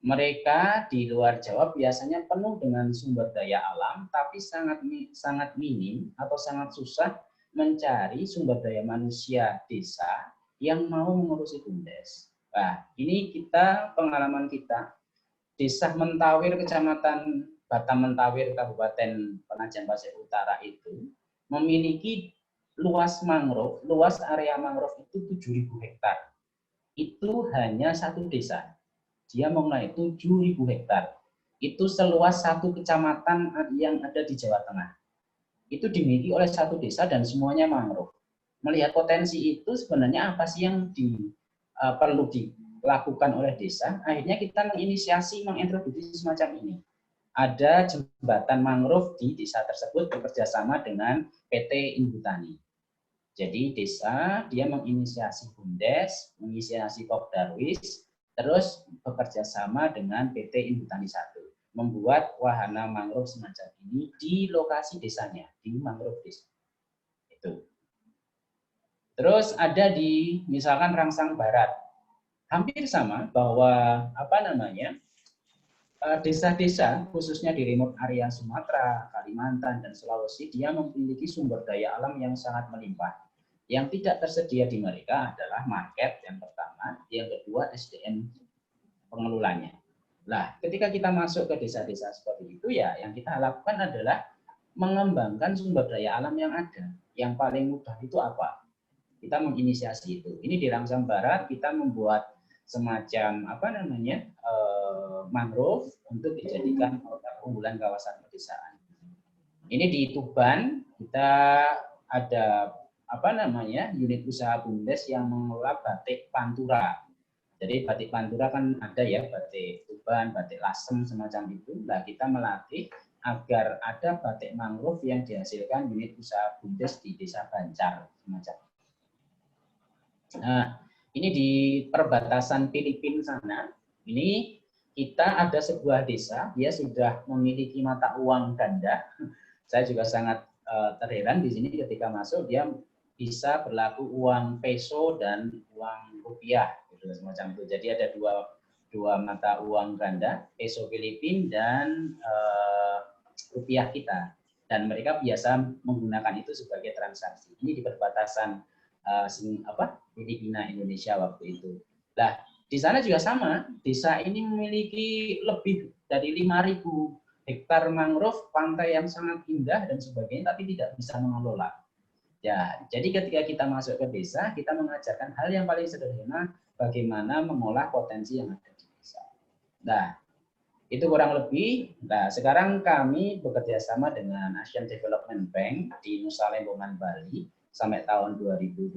Mereka di luar Jawa biasanya penuh dengan sumber daya alam, tapi sangat minim atau sangat susah mencari sumber daya manusia desa yang mau mengurusi BUMDes. Nah, ini pengalaman kita, Desa Mentawir, Kecamatan Batam Mentawir, Kabupaten Penajam Pasir Utara itu memiliki luas area mangrove itu 7.000 hektar. Itu hanya satu desa. Dia mengenai 7.000 hektar. Itu seluas satu kecamatan yang ada di Jawa Tengah. Itu dimiliki oleh satu desa dan semuanya mangrove. Melihat potensi itu sebenarnya apa sih yang perlu dilakukan oleh desa? Akhirnya kita mengintroduksi semacam ini. Ada jembatan mangrove di desa tersebut bekerjasama dengan PT Indutani. Jadi desa dia menginisiasi BUMDes, menginisiasi Kopdarwis, terus bekerja sama dengan PT Indutani 1, membuat wahana mangrove semacam ini di lokasi desanya, di mangrove desa. Itu. Terus ada di misalkan Rangsang Barat, hampir sama bahwa desa-desa khususnya di remote area Sumatera, Kalimantan, dan Sulawesi, dia memiliki sumber daya alam yang sangat melimpah. Yang tidak tersedia di mereka adalah market yang pertama, yang kedua SDM pengelolanya. Nah, ketika kita masuk ke desa-desa seperti itu ya, yang kita lakukan adalah mengembangkan sumber daya alam yang ada. Yang paling mudah itu apa? Kita menginisiasi itu. Ini di Rangsang Barat kita membuat semacam mangrove untuk dijadikan produk unggulan kawasan pedesaan. Ini di Tuban kita ada unit usaha BUMDes yang mengelola batik Pantura. Jadi batik Pantura kan ada ya, batik Tuban, batik Lasem semacam itu. Nah, kita melatih agar ada batik mangrove yang dihasilkan unit usaha BUMDes di Desa Bancar semacam. Nah, ini di perbatasan Filipina sana. Ini kita ada sebuah desa, dia sudah memiliki mata uang ganda. Saya juga sangat terheran di sini ketika masuk dia bisa berlaku uang peso dan uang rupiah, gitu, semacam itu. Jadi ada dua mata uang ganda, peso Filipina dan rupiah kita. Dan mereka biasa menggunakan itu sebagai transaksi. Ini di perbatasan Filipina Indonesia waktu itu. Nah, di sana juga sama. Desa ini memiliki lebih dari 5.000 hektar mangrove, pantai yang sangat indah dan sebagainya, tapi tidak bisa mengelola. Ya, jadi ketika kita masuk ke desa, kita mengajarkan hal yang paling sederhana, bagaimana mengolah potensi yang ada di desa. Nah, itu kurang lebih. Nah, sekarang kami bekerja sama dengan Asian Development Bank di Nusa Lembongan, Bali, sampai tahun 2022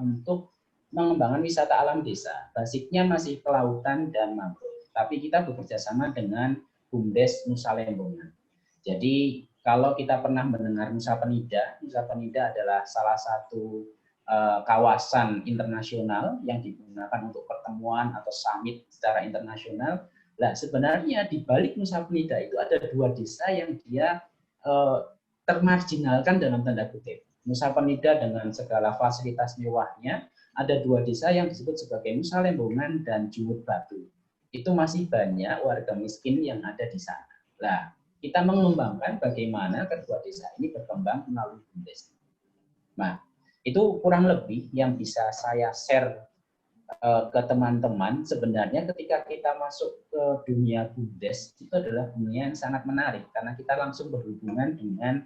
untuk mengembangkan wisata alam desa. Basicnya masih kelautan dan mangrove, tapi kita bekerja sama dengan BUMDes Nusa Lembongan. Jadi kalau kita pernah mendengar Nusa Penida adalah salah satu kawasan internasional yang digunakan untuk pertemuan atau summit secara internasional. Nah, sebenarnya di balik Nusa Penida itu ada 2 desa yang dia termarginalkan dalam tanda kutip. Nusa Penida dengan segala fasilitas mewahnya, ada 2 desa yang disebut sebagai Nusa Lembongan dan Jumut Batu. Itu masih banyak warga miskin yang ada di sana. Nah, kita mengembangkan bagaimana kedua desa ini berkembang melalui BUMDes. Nah, itu kurang lebih yang bisa saya share ke teman-teman. Sebenarnya ketika kita masuk ke dunia BUMDes, itu adalah dunia yang sangat menarik karena kita langsung berhubungan dengan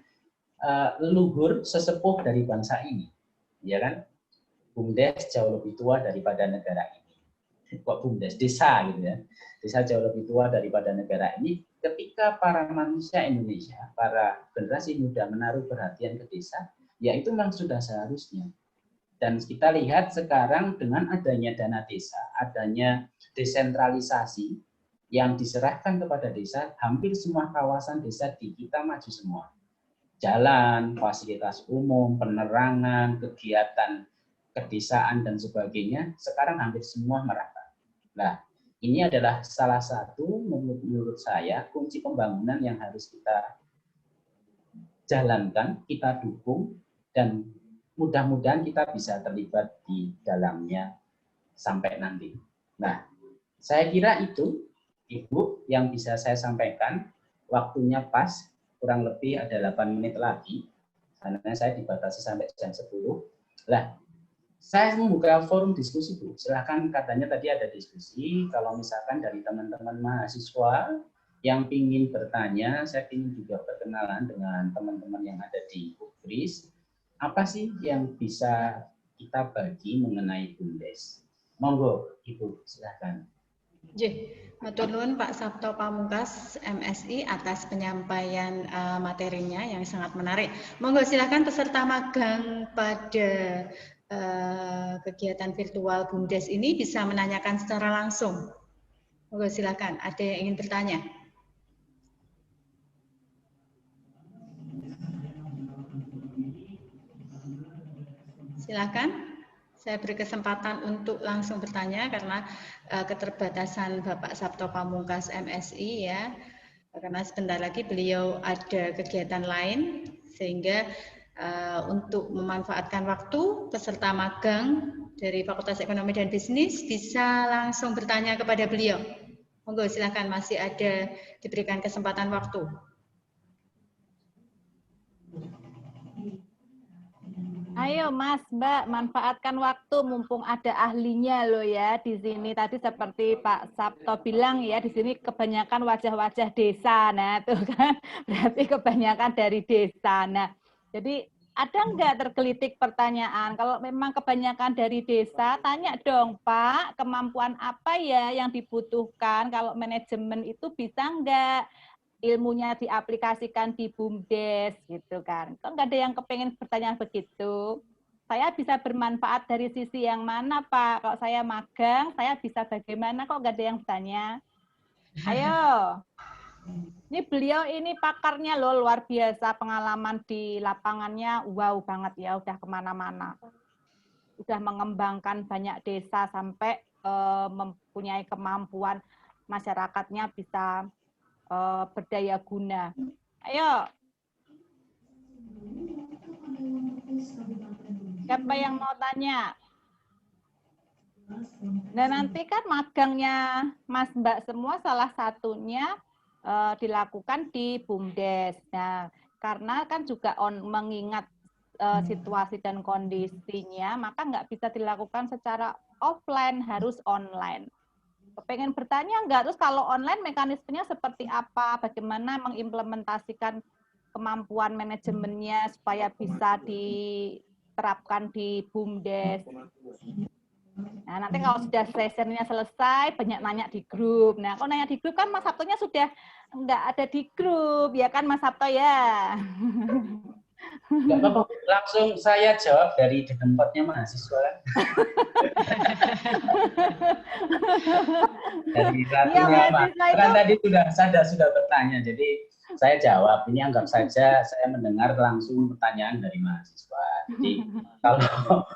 leluhur sesepuh dari bangsa ini, ya kan? BUMDes jauh lebih tua daripada negara ini. Kok BUMDes, desa gitu ya. Desa jauh lebih tua daripada negara ini. Ketika para manusia Indonesia, para generasi muda menaruh perhatian ke desa, ya itu memang sudah seharusnya. Dan kita lihat sekarang dengan adanya dana desa, adanya desentralisasi yang diserahkan kepada desa, hampir semua kawasan desa di kita maju semua. Jalan, fasilitas umum, penerangan, kegiatan kedesaan dan sebagainya, sekarang hampir semua merata. Nah, ini adalah salah satu menurut saya kunci pembangunan yang harus kita jalankan, kita dukung, dan mudah-mudahan kita bisa terlibat di dalamnya sampai nanti. Nah, saya kira itu, Ibu, yang bisa saya sampaikan. Waktunya pas, kurang lebih ada 8 menit lagi, karena saya dibatasi sampai jam 10. Lah, saya membuka forum diskusi, Bu. Silakan, katanya tadi ada diskusi. Kalau misalkan dari teman-teman mahasiswa yang ingin bertanya, saya ingin juga berkenalan dengan teman-teman yang ada di UPRIS. Apa sih yang bisa kita bagi mengenai BUMDes? Monggo, Ibu, silakan. Matur nuwun Pak Sabto Pamungkas MSI atas penyampaian materinya yang sangat menarik. Monggo silakan peserta magang pada kegiatan virtual BUMDes ini bisa menanyakan secara langsung. Monggo silakan, ada yang ingin bertanya? Silakan, saya beri kesempatan untuk langsung bertanya karena keterbatasan Bapak Sabto Pamungkas MSI ya, karena sebentar lagi beliau ada kegiatan lain, sehingga untuk memanfaatkan waktu peserta magang dari Fakultas Ekonomi dan Bisnis bisa langsung bertanya kepada beliau. Monggo silakan, masih ada diberikan kesempatan waktu. Ayo Mas, Mbak, manfaatkan waktu mumpung ada ahlinya loh ya di sini. Tadi seperti Pak Sabto bilang ya, di sini kebanyakan wajah-wajah desa. Nah, tuh kan berarti kebanyakan dari desa. Nah, jadi ada nggak tergelitik pertanyaan? Kalau memang kebanyakan dari desa, tanya dong Pak, kemampuan apa ya yang dibutuhkan? Kalau manajemen itu bisa nggak ilmunya diaplikasikan di BUMDes gitu kan. Kok nggak ada yang kepengen pertanyaan begitu? Saya bisa bermanfaat dari sisi yang mana Pak? Kalau saya magang, saya bisa bagaimana? Kok nggak ada yang bertanya? Ayo. Ini beliau ini pakarnya loh, luar biasa, pengalaman di lapangannya wow banget ya, udah kemana-mana. Udah mengembangkan banyak desa sampai mempunyai kemampuan masyarakatnya bisa berdaya guna. Ayo. Siapa yang mau tanya? Nah, nanti kan magangnya Mas Mbak semua salah satunya dilakukan di BUMDes. Nah, karena kan juga mengingat situasi dan kondisinya, maka nggak bisa dilakukan secara offline, harus online. Pengen bertanya nggak? Terus kalau online mekanismenya seperti apa? Bagaimana mengimplementasikan kemampuan manajemennya supaya bisa diterapkan di BUMDes? Nah, nanti kalau sudah sessionnya selesai, banyak nanya di grup. Nah, kalau nanya di grup kan Mas Sabtonya sudah nggak ada di grup, ya kan Mas Sabto ya? Nggak apa-apa, langsung saya jawab dari di tempatnya mahasiswa. Dari ratunya, kan tadi sudah bertanya, jadi saya jawab. Ini anggap saja saya mendengar langsung pertanyaan dari mahasiswa. Jadi kalau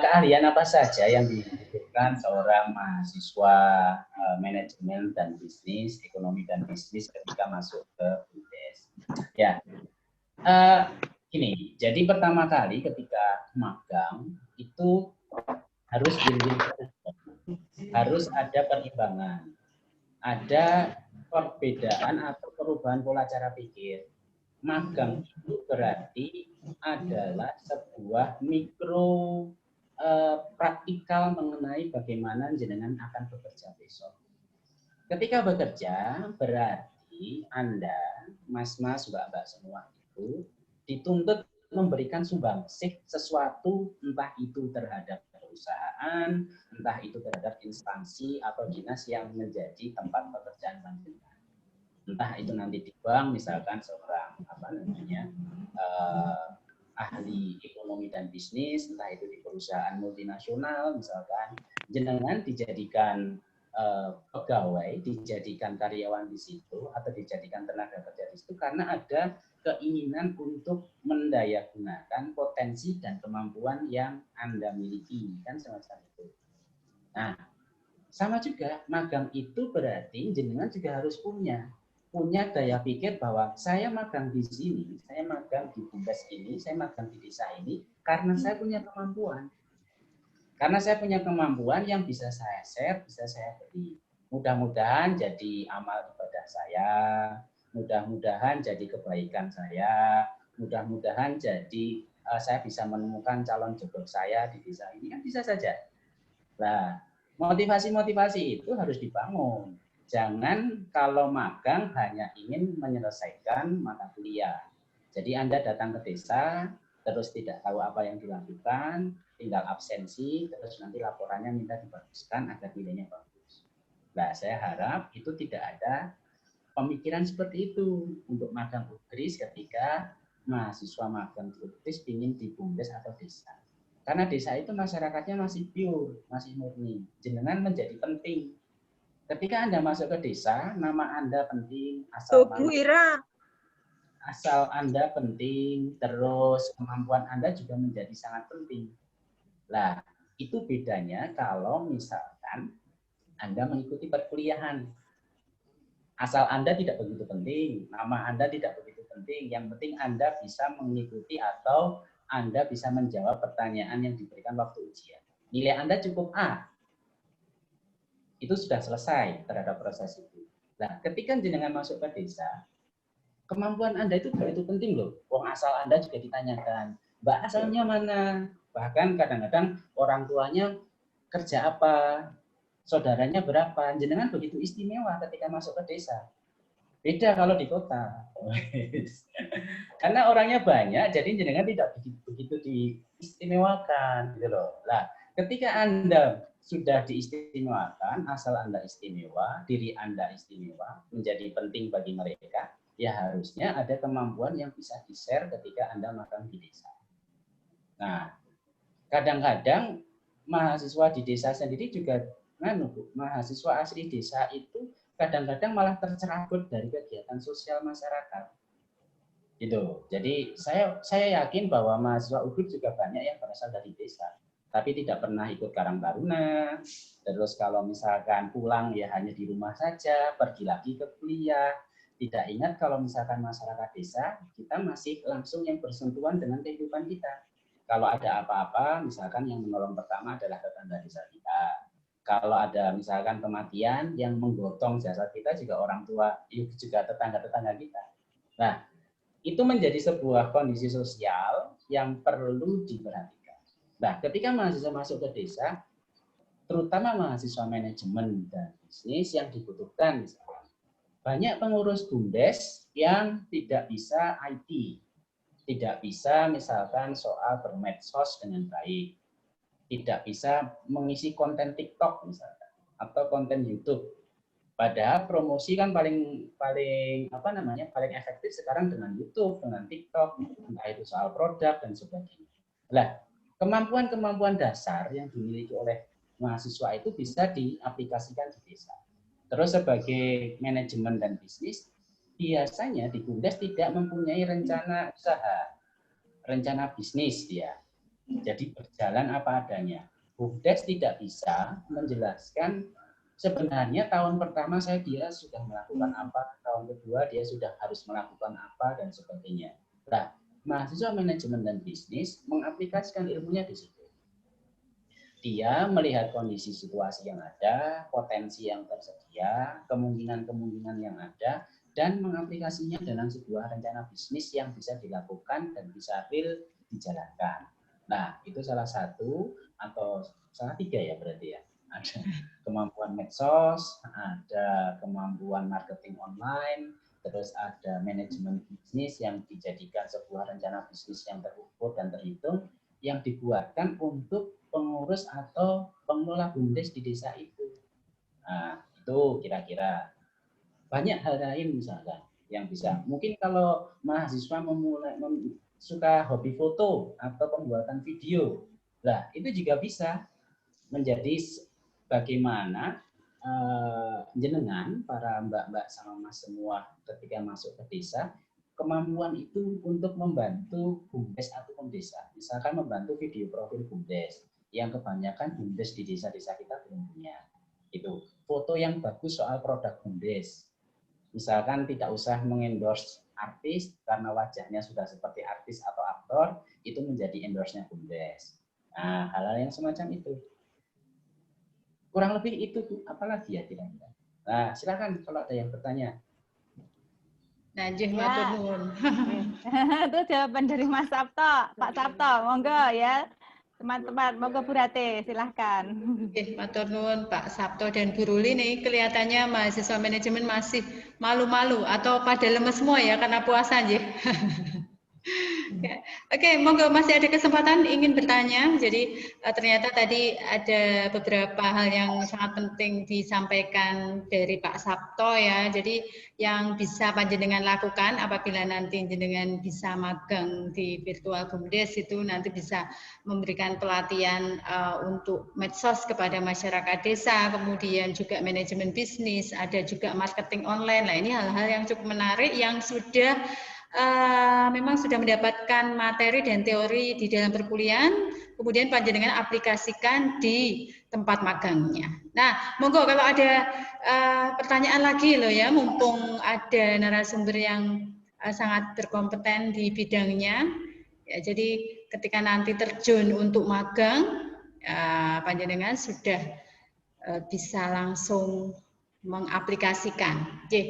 keahlian apa saja yang dibutuhkan seorang mahasiswa manajemen dan bisnis, ekonomi dan bisnis ketika masuk ke BUMDes? Ya, gini. Jadi pertama kali ketika magang itu harus ada perimbangan, ada perbedaan atau perubahan pola cara pikir. Magang itu berarti adalah sebuah mikro praktikal mengenai bagaimana jenengan akan bekerja besok. Ketika bekerja berarti Anda, mas-mas, mbak-mbak semua itu dituntut memberikan sumbangsih sesuatu, entah itu terhadap perusahaan, entah itu terhadap instansi atau dinas yang menjadi tempat pekerjaan panjenengan. Entah itu nanti di bank, misalkan seorang ahli ekonomi dan bisnis, entah itu di perusahaan multinasional, misalkan jenengan dijadikan pegawai, dijadikan karyawan di situ atau dijadikan tenaga kerja di situ karena ada keinginan untuk mendayagunakan potensi dan kemampuan yang Anda miliki, kan semacam itu. Nah, sama juga magang itu berarti jenengan juga harus punya daya pikir bahwa saya magang di sini, saya magang di BUMDes ini, saya magang di desa ini karena saya punya kemampuan. Karena saya punya kemampuan yang bisa saya share, bisa saya beri. Mudah-mudahan jadi amal ibadah saya, mudah-mudahan jadi kebaikan saya, mudah-mudahan jadi saya bisa menemukan calon jodoh saya di desa ini, kan bisa saja. Nah, motivasi-motivasi itu harus dibangun. Jangan kalau magang hanya ingin menyelesaikan mata kuliah. Jadi Anda datang ke desa, terus tidak tahu apa yang dilakukan, tinggal absensi, terus nanti laporannya minta dibaguskan agar nilainya bagus. Nah, saya harap itu tidak ada pemikiran seperti itu untuk magang UGRIS ketika mahasiswa magang di UGRIS ingin di BUMDes atau desa. Karena desa itu masyarakatnya masih pure, masih murni. Jenengan menjadi penting. Ketika Anda masuk ke desa, nama Anda penting, asal Anda penting, terus kemampuan Anda juga menjadi sangat penting. Nah, itu bedanya kalau misalkan Anda mengikuti perkuliahan. Asal Anda tidak begitu penting, nama Anda tidak begitu penting, yang penting Anda bisa mengikuti atau Anda bisa menjawab pertanyaan yang diberikan waktu ujian. Nilai Anda cukup A. Itu sudah selesai terhadap proses itu. Nah, ketika jenengan masuk ke desa, kemampuan Anda itu begitu penting loh. Wong asal Anda juga ditanyakan, Mbak asalnya mana? Bahkan kadang-kadang orang tuanya kerja apa? Saudaranya berapa? Jenengan begitu istimewa ketika masuk ke desa. Beda kalau di kota. Karena orangnya banyak, jadi jenengan tidak begitu diistimewakan gitu loh. Nah, ketika Anda sudah diistimewakan, asal Anda istimewa, diri Anda istimewa, menjadi penting bagi mereka, ya harusnya ada kemampuan yang bisa di-share ketika Anda magang di desa. Nah, kadang-kadang mahasiswa di desa sendiri juga mahasiswa asli desa itu kadang-kadang malah tercerabut dari kegiatan sosial masyarakat. Gitu. Jadi saya yakin bahwa mahasiswa UGRIS juga banyak yang berasal dari desa, tapi tidak pernah ikut Karang Taruna. Terus kalau misalkan pulang ya hanya di rumah saja, pergi lagi ke kuliah. Tidak ingat kalau misalkan masyarakat desa, kita masih langsung yang bersentuhan dengan kehidupan kita. Kalau ada apa-apa, misalkan yang menolong pertama adalah tetangga desa kita. Kalau ada misalkan kematian, yang menggotong jasad kita juga orang tua, juga tetangga-tetangga kita. Nah, itu menjadi sebuah kondisi sosial yang perlu diperhatikan. Nah, ketika mahasiswa masuk ke desa, terutama mahasiswa manajemen dan bisnis yang dibutuhkan, misalkan, banyak pengurus BUMDes yang tidak bisa IT, tidak bisa misalkan soal bermedsos dengan baik, tidak bisa mengisi konten TikTok misalkan atau konten YouTube. Padahal promosi kan paling efektif sekarang dengan YouTube, dengan TikTok, entah itu soal produk dan sebagainya. Nah, kemampuan-kemampuan dasar yang dimiliki oleh mahasiswa itu bisa diaplikasikan di desa. Terus sebagai manajemen dan bisnis, biasanya di BUMDes tidak mempunyai rencana usaha, rencana bisnis dia. Jadi berjalan apa adanya. BUMDes tidak bisa menjelaskan sebenarnya tahun pertama dia sudah melakukan apa, tahun kedua dia sudah harus melakukan apa, dan sebagainya. Nah, mahasiswa manajemen dan bisnis mengaplikasikan ilmunya di situ. Dia melihat kondisi situasi yang ada, potensi yang tersedia, kemungkinan-kemungkinan yang ada, dan mengaplikasinya dalam sebuah rencana bisnis yang bisa dilakukan dan bisa real dijalankan. Nah, itu salah satu atau salah tiga ya berarti ya. Ada kemampuan medsos, ada kemampuan marketing online, terus ada manajemen bisnis yang dijadikan sebuah rencana bisnis yang terukur dan terhitung, yang dibuatkan untuk pengurus atau pengelola BUMDes di desa itu. Nah, itu kira-kira. Banyak hal lain misalkan yang bisa. Mungkin kalau mahasiswa suka hobi foto atau pembuatan video, lah itu juga bisa menjadi bagaimana jenengan para mbak-mbak sama mas semua ketika masuk ke desa, kemampuan itu untuk membantu BUMDes ataupun desa. Misalkan membantu video profil BUMDes yang kebanyakan BUMDes di desa-desa kita belum punya. Itu foto yang bagus soal produk BUMDes. Misalkan tidak usah mengendorse artis karena wajahnya sudah seperti artis atau aktor, itu menjadi endorse-nya BUMDes. Nah, hal-hal yang semacam itu. Kurang lebih itu, apalagi ya kira-kira. Nah, silakan kalau ada yang bertanya. Najih Ya. matur nuwun. Itu jawaban dari Mas Sabto. Pak Sabto, monggo ya. Teman-teman, monggo Bu Rate, silahkan. Matur nuwun Pak Sabto dan Bu Ruli nih, kelihatannya mahasiswa manajemen masih malu-malu atau pada lemes semua ya karena puasa nggih. Oke, monggo masih ada kesempatan ingin bertanya. Jadi ternyata tadi ada beberapa hal yang sangat penting disampaikan dari Pak Sabto ya. Jadi yang bisa panjenengan lakukan apabila nanti panjenengan bisa magang di virtual BUMDes itu nanti bisa memberikan pelatihan untuk medsos kepada masyarakat desa, kemudian juga manajemen bisnis, ada juga marketing online. Nah, ini hal-hal yang cukup menarik yang sudah memang sudah mendapatkan materi dan teori di dalam perkuliahan, kemudian panjenengan aplikasikan di tempat magangnya. Nah, monggo kalau ada pertanyaan lagi loh ya, mumpung ada narasumber yang sangat berkompeten di bidangnya. Ya, jadi ketika nanti terjun untuk magang, panjenengan sudah bisa langsung mengaplikasikan. Oke,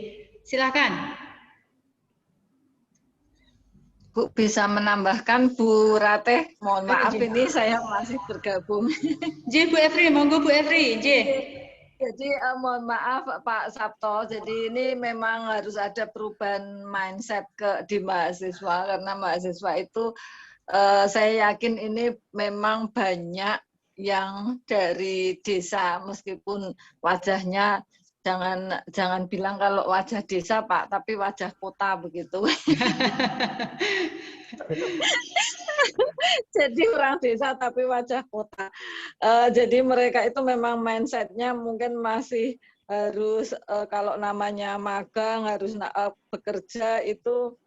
silakan. Bu, bisa menambahkan Bu Rateh? Mohon maaf ini saya masih bergabung. Bu Efri, monggo Bu Efri. Jadi mohon maaf Pak Sabto, jadi ini memang harus ada perubahan mindset di mahasiswa, karena mahasiswa itu saya yakin ini memang banyak yang dari desa, meskipun wajahnya jangan bilang kalau wajah desa Pak, tapi wajah kota begitu. Jadi orang desa tapi wajah kota. Jadi mereka itu memang mindsetnya mungkin masih harus kalau namanya magang harus bekerja itu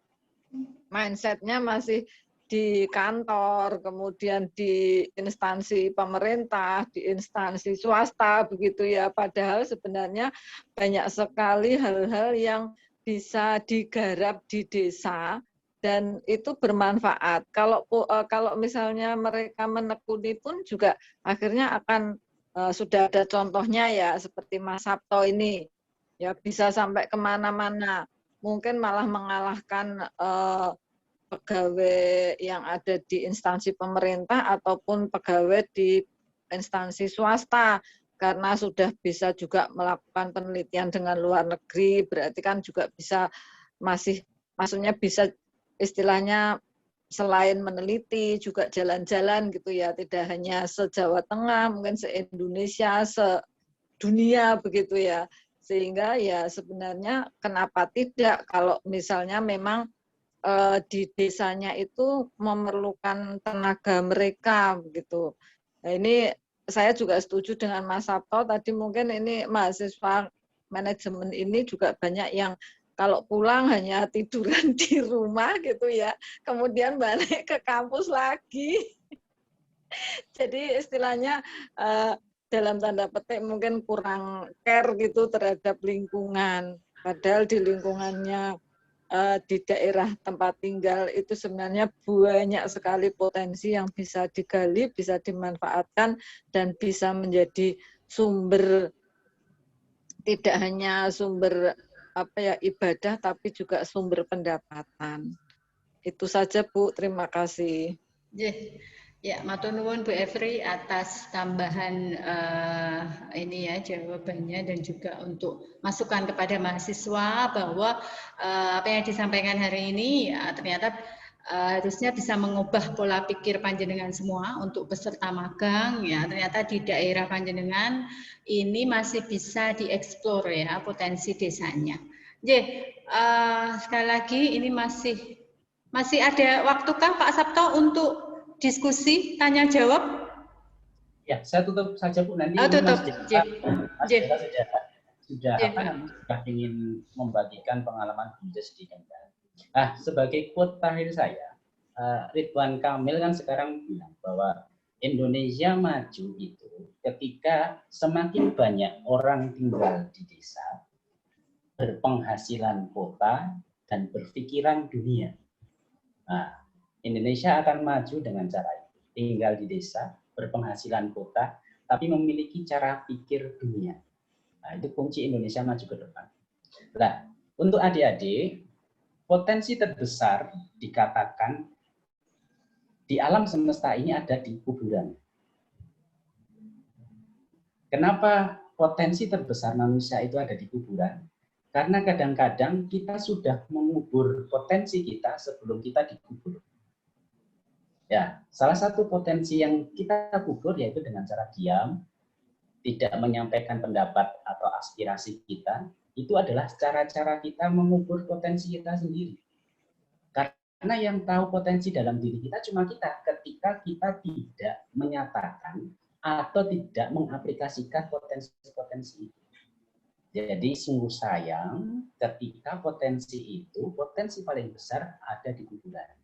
mindsetnya masih di kantor, kemudian di instansi pemerintah, di instansi swasta, begitu ya. Padahal sebenarnya banyak sekali hal-hal yang bisa digarap di desa dan itu bermanfaat. Kalau misalnya mereka menekuni pun juga akhirnya akan sudah ada contohnya ya, seperti Mas Sabto ini, ya bisa sampai kemana-mana. Mungkin malah mengalahkan pegawai yang ada di instansi pemerintah ataupun pegawai di instansi swasta, karena sudah bisa juga melakukan penelitian dengan luar negeri, berarti kan juga bisa maksudnya bisa istilahnya selain meneliti juga jalan-jalan gitu ya, tidak hanya se-Jawa Tengah, mungkin se-Indonesia, se-dunia begitu ya. Sehingga ya sebenarnya kenapa tidak kalau misalnya memang di desanya itu memerlukan tenaga mereka begitu. Nah, ini saya juga setuju dengan Mas Sabto tadi, mungkin ini mahasiswa manajemen ini juga banyak yang kalau pulang hanya tiduran di rumah gitu ya, kemudian balik ke kampus lagi. Jadi istilahnya dalam tanda petik mungkin kurang care gitu terhadap lingkungan. Padahal di lingkungannya di daerah tempat tinggal itu sebenarnya banyak sekali potensi yang bisa digali, bisa dimanfaatkan, dan bisa menjadi sumber, tidak hanya sumber ibadah, tapi juga sumber pendapatan. Itu saja Bu, terima kasih. Ya, matur nuwun Bu Efri atas tambahan ini ya jawabannya, dan juga untuk masukan kepada mahasiswa bahwa apa yang disampaikan hari ini ya, ternyata harusnya bisa mengubah pola pikir panjenengan semua untuk peserta magang ya. Ternyata di daerah panjenengan ini masih bisa dieksplor ya potensi desanya. Sekali lagi ini masih ada waktukah Pak Sabto untuk diskusi, tanya jawab? Ya, saya tutup saja Bu, nanti tutup. Mas Dela sudah ingin membagikan pengalaman beliau sedikit. Nah, sebagai quote terakhir saya, Ridwan Kamil kan sekarang bilang bahwa Indonesia maju itu ketika semakin banyak orang tinggal di desa, berpenghasilan kota, dan berpikiran dunia. Nah, Indonesia akan maju dengan cara itu. Tinggal di desa, berpenghasilan kota, tapi memiliki cara pikir dunia. Nah, itu kunci Indonesia maju ke depan. Nah, untuk adik-adik, potensi terbesar dikatakan di alam semesta ini ada di kuburan. Kenapa potensi terbesar manusia itu ada di kuburan? Karena kadang-kadang kita sudah mengubur potensi kita sebelum kita dikubur. Ya, salah satu potensi yang kita kubur yaitu dengan cara diam, tidak menyampaikan pendapat atau aspirasi kita, itu adalah cara-cara kita mengubur potensi kita sendiri. Karena yang tahu potensi dalam diri kita cuma kita, ketika kita tidak menyatakan atau tidak mengaplikasikan potensi-potensi itu. Jadi sungguh sayang ketika potensi paling besar ada di kuburan.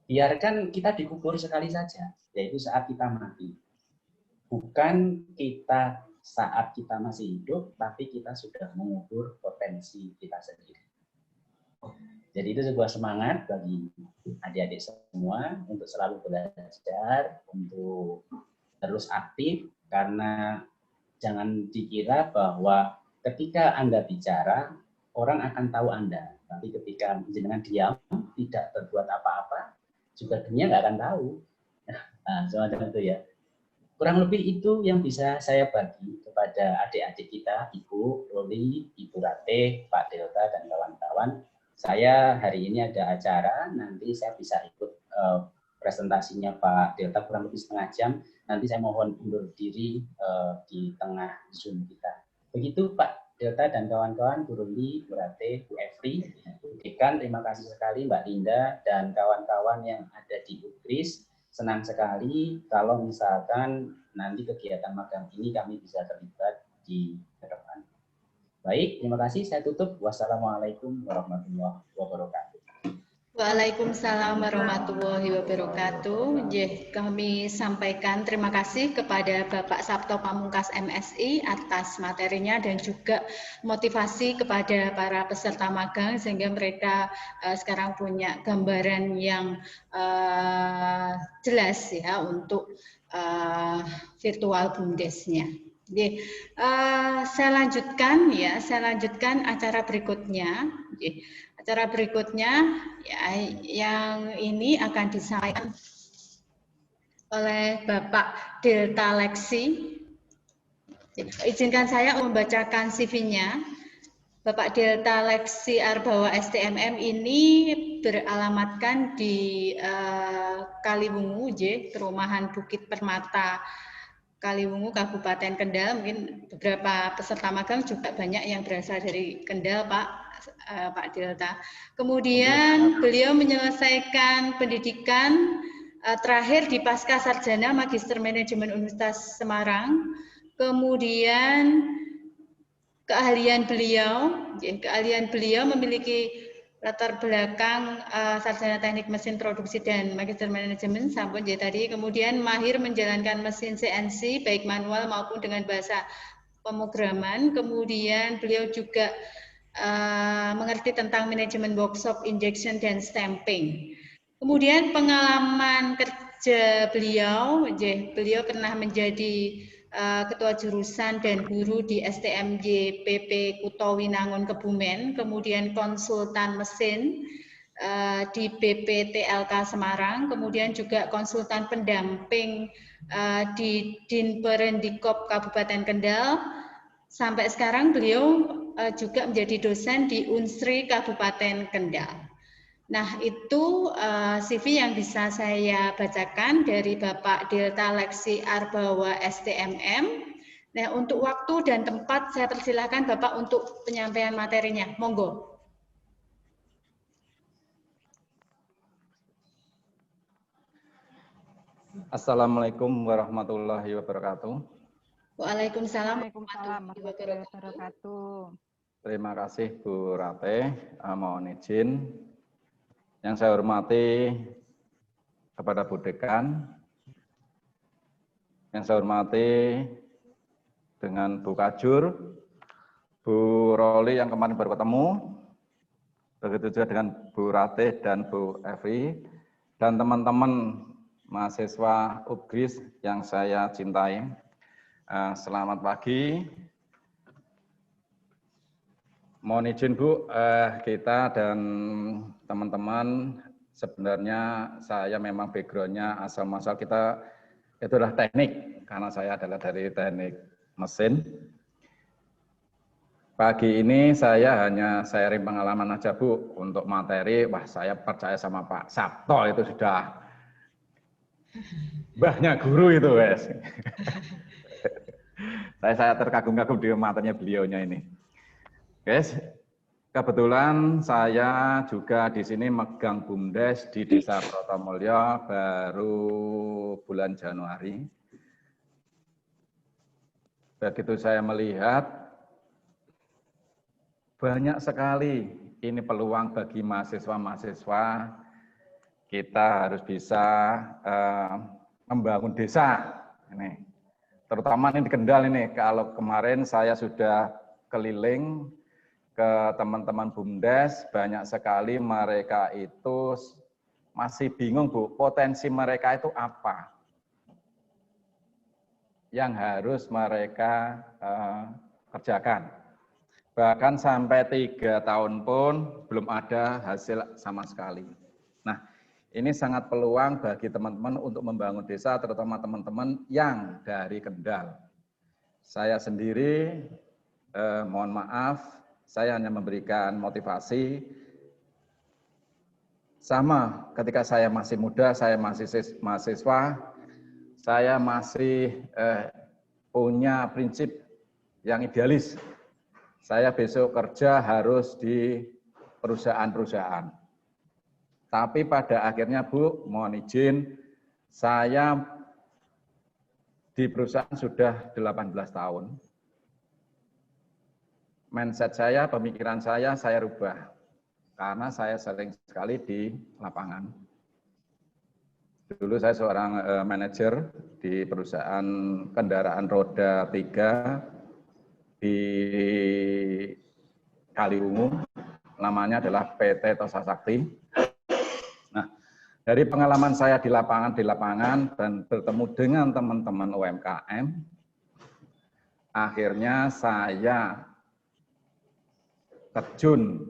Biarkan kita dikubur sekali saja, yaitu saat kita mati. Bukan kita saat kita masih hidup, tapi kita sudah mengubur potensi kita sendiri. Jadi itu sebuah semangat bagi adik-adik semua untuk selalu belajar, untuk terus aktif, karena jangan dikira bahwa ketika Anda bicara, orang akan tahu Anda. Tapi ketika jenengan diam, tidak berbuat apa-apa, juga dunia nggak akan tahu. Nah, semacam itu ya. Kurang lebih itu yang bisa saya bagi kepada adik-adik kita, Ibu Roli, Ibu Ratih, Pak Delta, dan kawan-kawan. Saya hari ini ada acara, nanti saya bisa ikut presentasinya Pak Delta kurang lebih setengah jam. Nanti saya mohon undur diri di tengah Zoom kita. Begitu Pak Delta dan kawan-kawan, Bu Ruli, Bu Ratih, Bu Efri, Bu Dekan, terima kasih sekali Mbak Linda dan kawan-kawan yang ada di UKRIS. Senang sekali kalau misalkan nanti kegiatan magang ini kami bisa terlibat di depan. Baik, terima kasih. Saya tutup. Wassalamualaikum warahmatullahi wabarakatuh. Waalaikumsalam warahmatullahi wabarakatuh. Kami sampaikan terima kasih kepada Bapak Sabto Pamungkas MSI atas materinya dan juga motivasi kepada para peserta magang sehingga mereka sekarang punya gambaran yang jelas ya untuk virtual BUMDes-nya. Saya lanjutkan acara berikutnya. Acara berikutnya ya, yang ini akan disampaikan oleh Bapak Delta Leksi. Izinkan saya membacakan CV-nya. Bapak Delta Leksi Arbawa STMM ini beralamatkan di Kaliwungu, Perumahan Bukit Permata, Kaliwungu, Kabupaten Kendal. Mungkin beberapa peserta magang juga banyak yang berasal dari Kendal, Pak Delta. Kemudian beliau menyelesaikan pendidikan terakhir di Pasca Sarjana Magister Manajemen Universitas Semarang. Kemudian keahlian beliau memiliki latar belakang sarjana teknik mesin produksi dan magister manajemen sampun tadi, kemudian mahir menjalankan mesin CNC baik manual maupun dengan bahasa pemrograman, kemudian beliau juga mengerti tentang manajemen workshop, injection dan stamping. Kemudian pengalaman kerja beliau pernah menjadi Ketua Jurusan dan Guru di STMJ PP Kutowinangun Kebumen, kemudian konsultan mesin di BPTLK Semarang, kemudian juga konsultan pendamping di Dinperendikop Kabupaten Kendal. Sampai sekarang beliau juga menjadi dosen di Unsri Kabupaten Kendal. Nah, itu CV yang bisa saya bacakan dari Bapak Delta Leksi Arbawa STMM. Nah, untuk waktu dan tempat saya persilahkan Bapak untuk penyampaian materinya. Monggo. Assalamualaikum warahmatullahi wabarakatuh. Waalaikumsalam warahmatullahi wabarakatuh. Terima kasih Bu Rate, mohon izin. Yang saya hormati kepada Bu Dekan, yang saya hormati dengan Bu Kajur, Bu Roli yang kemarin baru ketemu, begitu juga dengan Bu Rate dan Bu Evi, dan teman-teman mahasiswa UPGRIS yang saya cintai. Selamat pagi. Mohon izin Bu, kita dan teman-teman, sebenarnya saya memang background-nya asal-masal kita itu adalah teknik, karena saya adalah dari teknik mesin. Pagi ini saya hanya sharing pengalaman aja Bu, untuk materi, wah saya percaya sama Pak Sabto itu sudah mbahnya guru itu guys. Saya terkagum-kagum di materinya beliaunya ini. Guys, kebetulan saya juga di sini megang BUMDes di Desa Protomulyo baru bulan Januari. Begitu saya melihat banyak sekali ini peluang bagi mahasiswa-mahasiswa, kita harus bisa membangun desa. Ini, terutama ini di Kendal ini, kalau kemarin saya sudah keliling ke teman-teman BUMDes, banyak sekali mereka itu masih bingung Bu, potensi mereka itu apa yang harus mereka kerjakan. Bahkan sampai 3 tahun pun belum ada hasil sama sekali. Nah, ini sangat peluang bagi teman-teman untuk membangun desa, terutama teman-teman yang dari Kendal. Saya sendiri, mohon maaf, saya hanya memberikan motivasi. Sama ketika saya masih muda, saya masih mahasiswa, saya masih punya prinsip yang idealis. Saya besok kerja harus di perusahaan-perusahaan. Tapi pada akhirnya Bu, mohon izin, saya di perusahaan sudah 18 tahun. Mindset saya, pemikiran saya rubah. Karena saya sering sekali di lapangan. Dulu saya seorang manajer di perusahaan kendaraan roda 3 di Kaliwungu, namanya adalah PT Tosa Sakti. Nah, dari pengalaman saya di lapangan dan bertemu dengan teman-teman UMKM, akhirnya saya terjun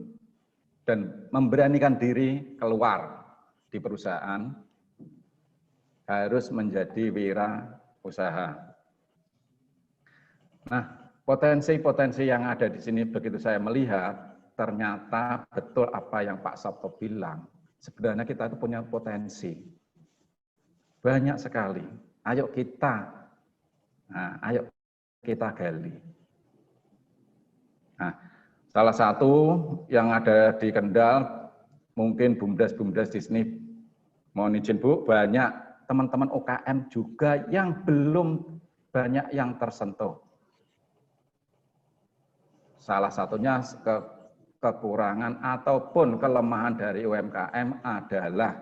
dan memberanikan diri keluar di perusahaan, harus menjadi wirausaha. Nah, potensi-potensi yang ada di sini begitu saya melihat, ternyata betul apa yang Pak Sabto bilang. Sebenarnya kita itu punya potensi. Banyak sekali. Ayo kita gali. Nah, salah satu yang ada di Kendal, mungkin BUMDes di sini, mohon izin Bu, banyak teman-teman UKM juga yang belum banyak yang tersentuh. salah satunya kekurangan ataupun kelemahan dari UMKM adalah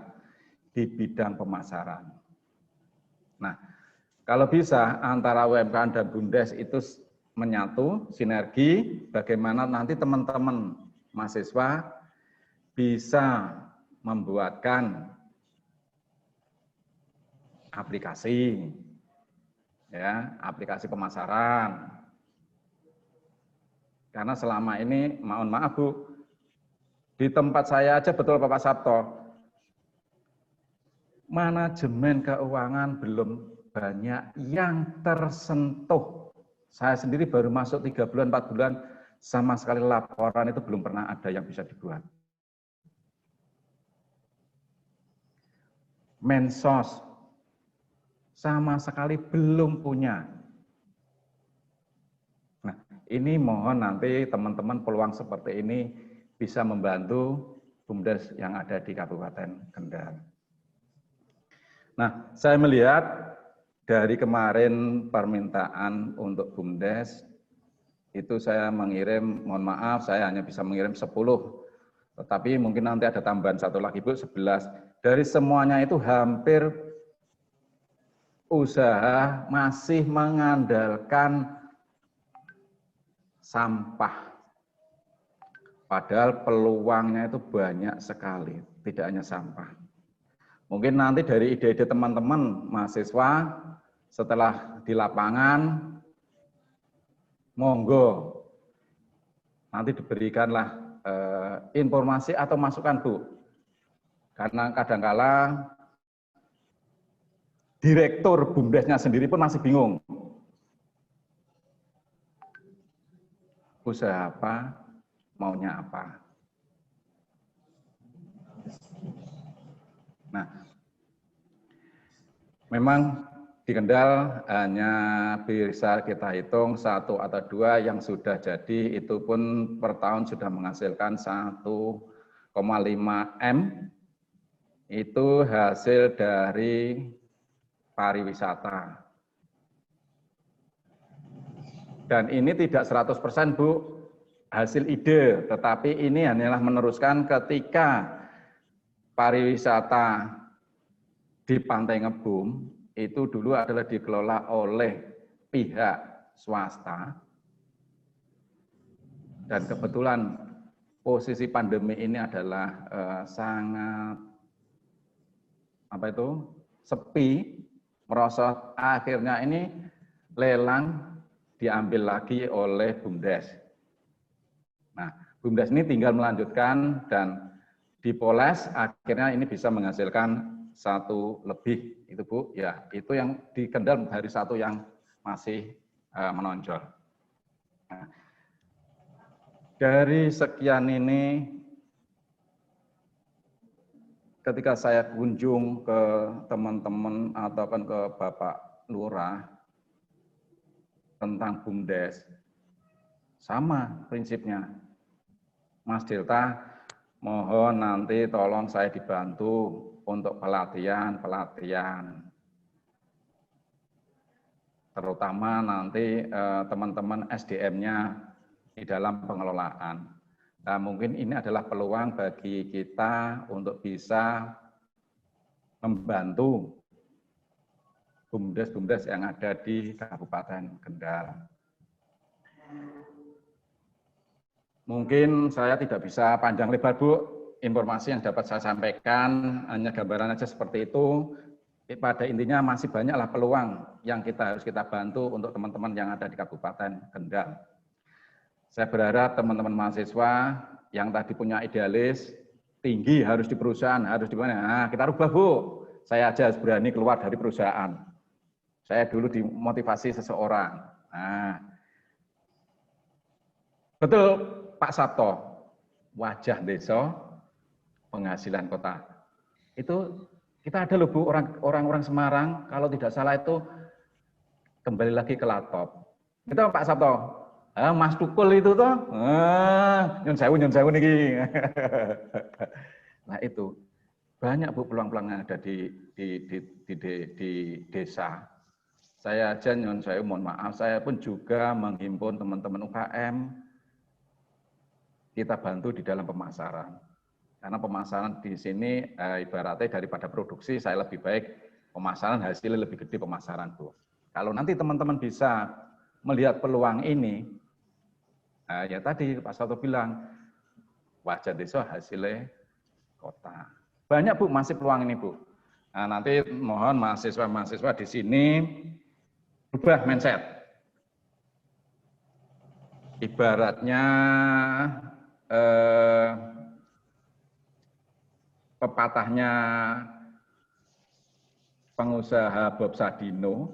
di bidang pemasaran. Nah, kalau bisa antara UMKM dan BUMDes itu menyatu, sinergi, bagaimana nanti teman-teman mahasiswa bisa membuatkan aplikasi, ya, aplikasi pemasaran. Karena selama ini, mohon maaf Bu, di tempat saya aja betul Bapak Sabto, manajemen keuangan belum banyak yang tersentuh. Saya sendiri baru masuk 3 bulan, 4 bulan, sama sekali laporan itu belum pernah ada yang bisa dibuat. Mensos, sama sekali belum punya. Nah, ini mohon nanti teman-teman peluang seperti ini bisa membantu BUMDes yang ada di Kabupaten Kendal. Nah, saya melihat dari kemarin permintaan untuk BUMDes, itu saya mengirim, mohon maaf, saya hanya bisa mengirim 10, tetapi mungkin nanti ada tambahan satu lagi Bu, 11. Dari semuanya itu hampir usaha masih mengandalkan sampah. Padahal peluangnya itu banyak sekali, tidak hanya sampah. Mungkin nanti dari ide-ide teman-teman mahasiswa setelah di lapangan, monggo nanti diberikanlah informasi atau masukan Bu. Karena kadangkala direktur BUMDesnya sendiri pun masih bingung. Usaha apa, maunya apa. Nah, memang di Kendal hanya bisa kita hitung 1 atau 2 yang sudah jadi, itu pun per tahun sudah menghasilkan 1,5 M, itu hasil dari pariwisata. Dan ini tidak 100% Bu, hasil ide, tetapi ini hanyalah meneruskan ketika pariwisata di Pantai Ngebum, itu dulu adalah dikelola oleh pihak swasta. Dan kebetulan posisi pandemi ini adalah sangat sepi, merosot. Akhirnya ini lelang diambil lagi oleh BUMDes. Nah, BUMDes ini tinggal melanjutkan dan dipoles, akhirnya ini bisa menghasilkan 1 lebih, itu Bu, ya itu yang di Kendal hari 1 yang masih menonjol. Nah, dari sekian ini, ketika saya kunjung ke teman-teman atau kan ke Bapak Lurah tentang BUMDes, sama prinsipnya. Mas Delta, mohon nanti tolong saya dibantu untuk pelatihan, terutama nanti teman-teman SDM-nya di dalam pengelolaan. Nah, mungkin ini adalah peluang bagi kita untuk bisa membantu BUMDes yang ada di Kabupaten Kendal. Mungkin saya tidak bisa panjang lebar Bu, informasi yang dapat saya sampaikan hanya gambaran aja seperti itu. Pada intinya masih banyaklah peluang yang harus kita bantu untuk teman-teman yang ada di Kabupaten Kendal. Saya berharap teman-teman mahasiswa yang tadi punya idealis tinggi harus di perusahaan, harus di mana? Nah, kita rubah Bu. Saya aja harus berani keluar dari perusahaan. Saya dulu dimotivasi seseorang. Nah, betul Pak Sabto, wajah desa, penghasilan kota. Itu kita ada loh Bu, orang-orang Semarang, kalau tidak salah itu kembali lagi ke laptop. Itu Pak Sabto, Mas Tukul itu toh, nyun sewu niki. Nah itu, banyak Bu peluang-peluang yang ada di desa. Saya aja nyun sewu, mohon maaf, saya pun juga menghimpun teman-teman UKM kita bantu di dalam pemasaran. Karena pemasaran di sini ibaratnya daripada produksi, saya lebih baik pemasaran, hasilnya lebih gede pemasaran, Bu. Kalau nanti teman-teman bisa melihat peluang ini, ya tadi Pak Sabto bilang, wajah desa hasilnya kota. Banyak Bu, masih peluang ini Bu. Nah, nanti mohon mahasiswa-mahasiswa di sini ubah mindset. Ibaratnya pepatahnya pengusaha Bob Sadino,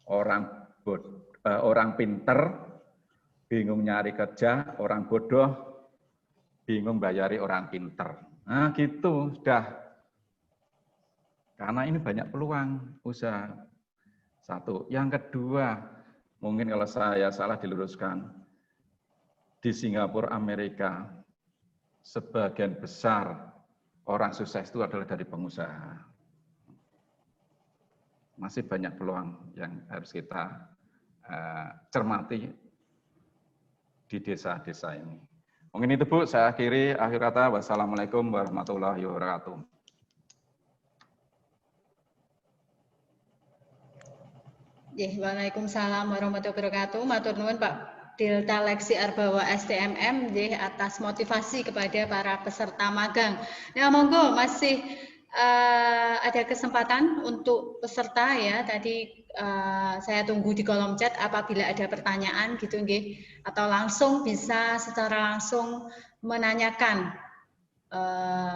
orang pinter bingung nyari kerja, orang bodoh bingung bayari orang pinter. Nah gitu, sudah. Karena ini banyak peluang usaha. Satu. Yang kedua, mungkin kalau saya salah diluruskan, di Singapura, Amerika, sebagian besar orang sukses itu adalah dari pengusaha. Masih banyak peluang yang harus kita cermati di desa-desa ini. Mungkin itu Bu, saya akhiri akhir kata. Wassalamualaikum warahmatullahi wabarakatuh. Waalaikumsalam warahmatullahi wabarakatuh. Matur nuwun Pak Delta Leksi Arbawa STMM atas motivasi kepada para peserta magang. Nah, monggo masih ada kesempatan untuk peserta ya. Tadi saya tunggu di kolom chat apabila ada pertanyaan gitu nggih, atau langsung bisa secara langsung menanyakan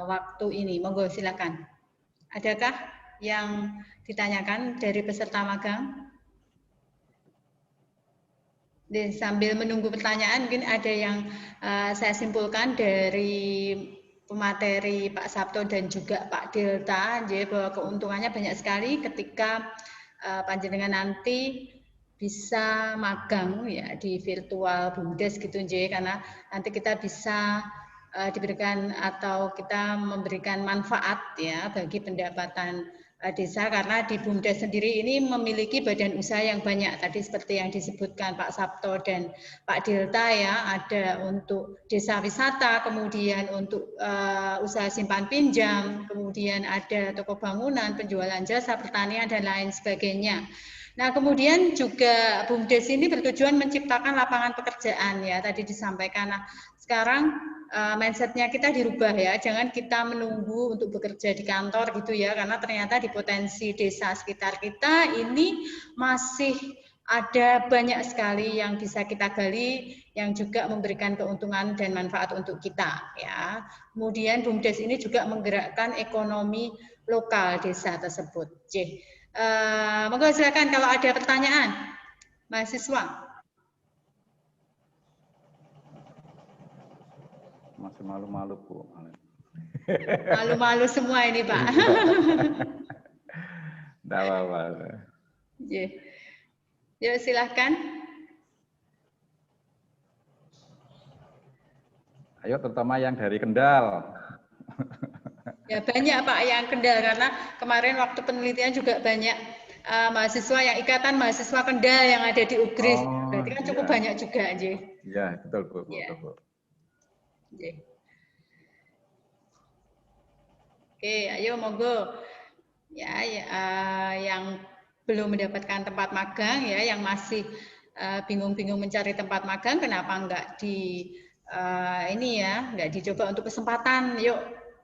waktu ini. Monggo silakan. Adakah yang ditanyakan dari peserta magang? Sambil menunggu pertanyaan, mungkin ada yang saya simpulkan dari pemateri Pak Sabto dan juga Pak Delta, bahwa keuntungannya banyak sekali ketika panjenengan nanti bisa magang ya di virtual BUMDes gitu, karena nanti kita bisa diberikan atau kita memberikan manfaat ya bagi pendapatan desa, karena di BUMDes sendiri ini memiliki badan usaha yang banyak tadi seperti yang disebutkan Pak Sabto dan Pak Delta ya, ada untuk desa wisata, kemudian untuk usaha simpan pinjam, kemudian ada toko bangunan, penjualan jasa, pertanian dan lain sebagainya. Nah, kemudian juga BUMDes ini bertujuan menciptakan lapangan pekerjaan ya, tadi disampaikan. Nah, sekarang mindsetnya kita dirubah ya, jangan kita menunggu untuk bekerja di kantor gitu ya, karena ternyata di potensi desa sekitar kita ini masih ada banyak sekali yang bisa kita gali, yang juga memberikan keuntungan dan manfaat untuk kita ya. Kemudian BUMDes ini juga menggerakkan ekonomi lokal desa tersebut. Monggo silakan kalau ada pertanyaan, mahasiswa. Masih malu-malu Bu. Malu-malu semua ini Pak. Tidak apa-apa. Yuk silahkan. Ayo terutama yang dari Kendal. Ya banyak Pak yang Kendal, karena kemarin waktu penelitian juga banyak mahasiswa yang ikatan mahasiswa Kendal yang ada di Ugris. Berarti kan cukup banyak juga. Iya betul Bu. Ya. Betul, Bu. Oke, ayo monggo ya, yang belum mendapatkan tempat magang ya, yang masih bingung-bingung mencari tempat magang, kenapa enggak enggak dicoba untuk kesempatan, yuk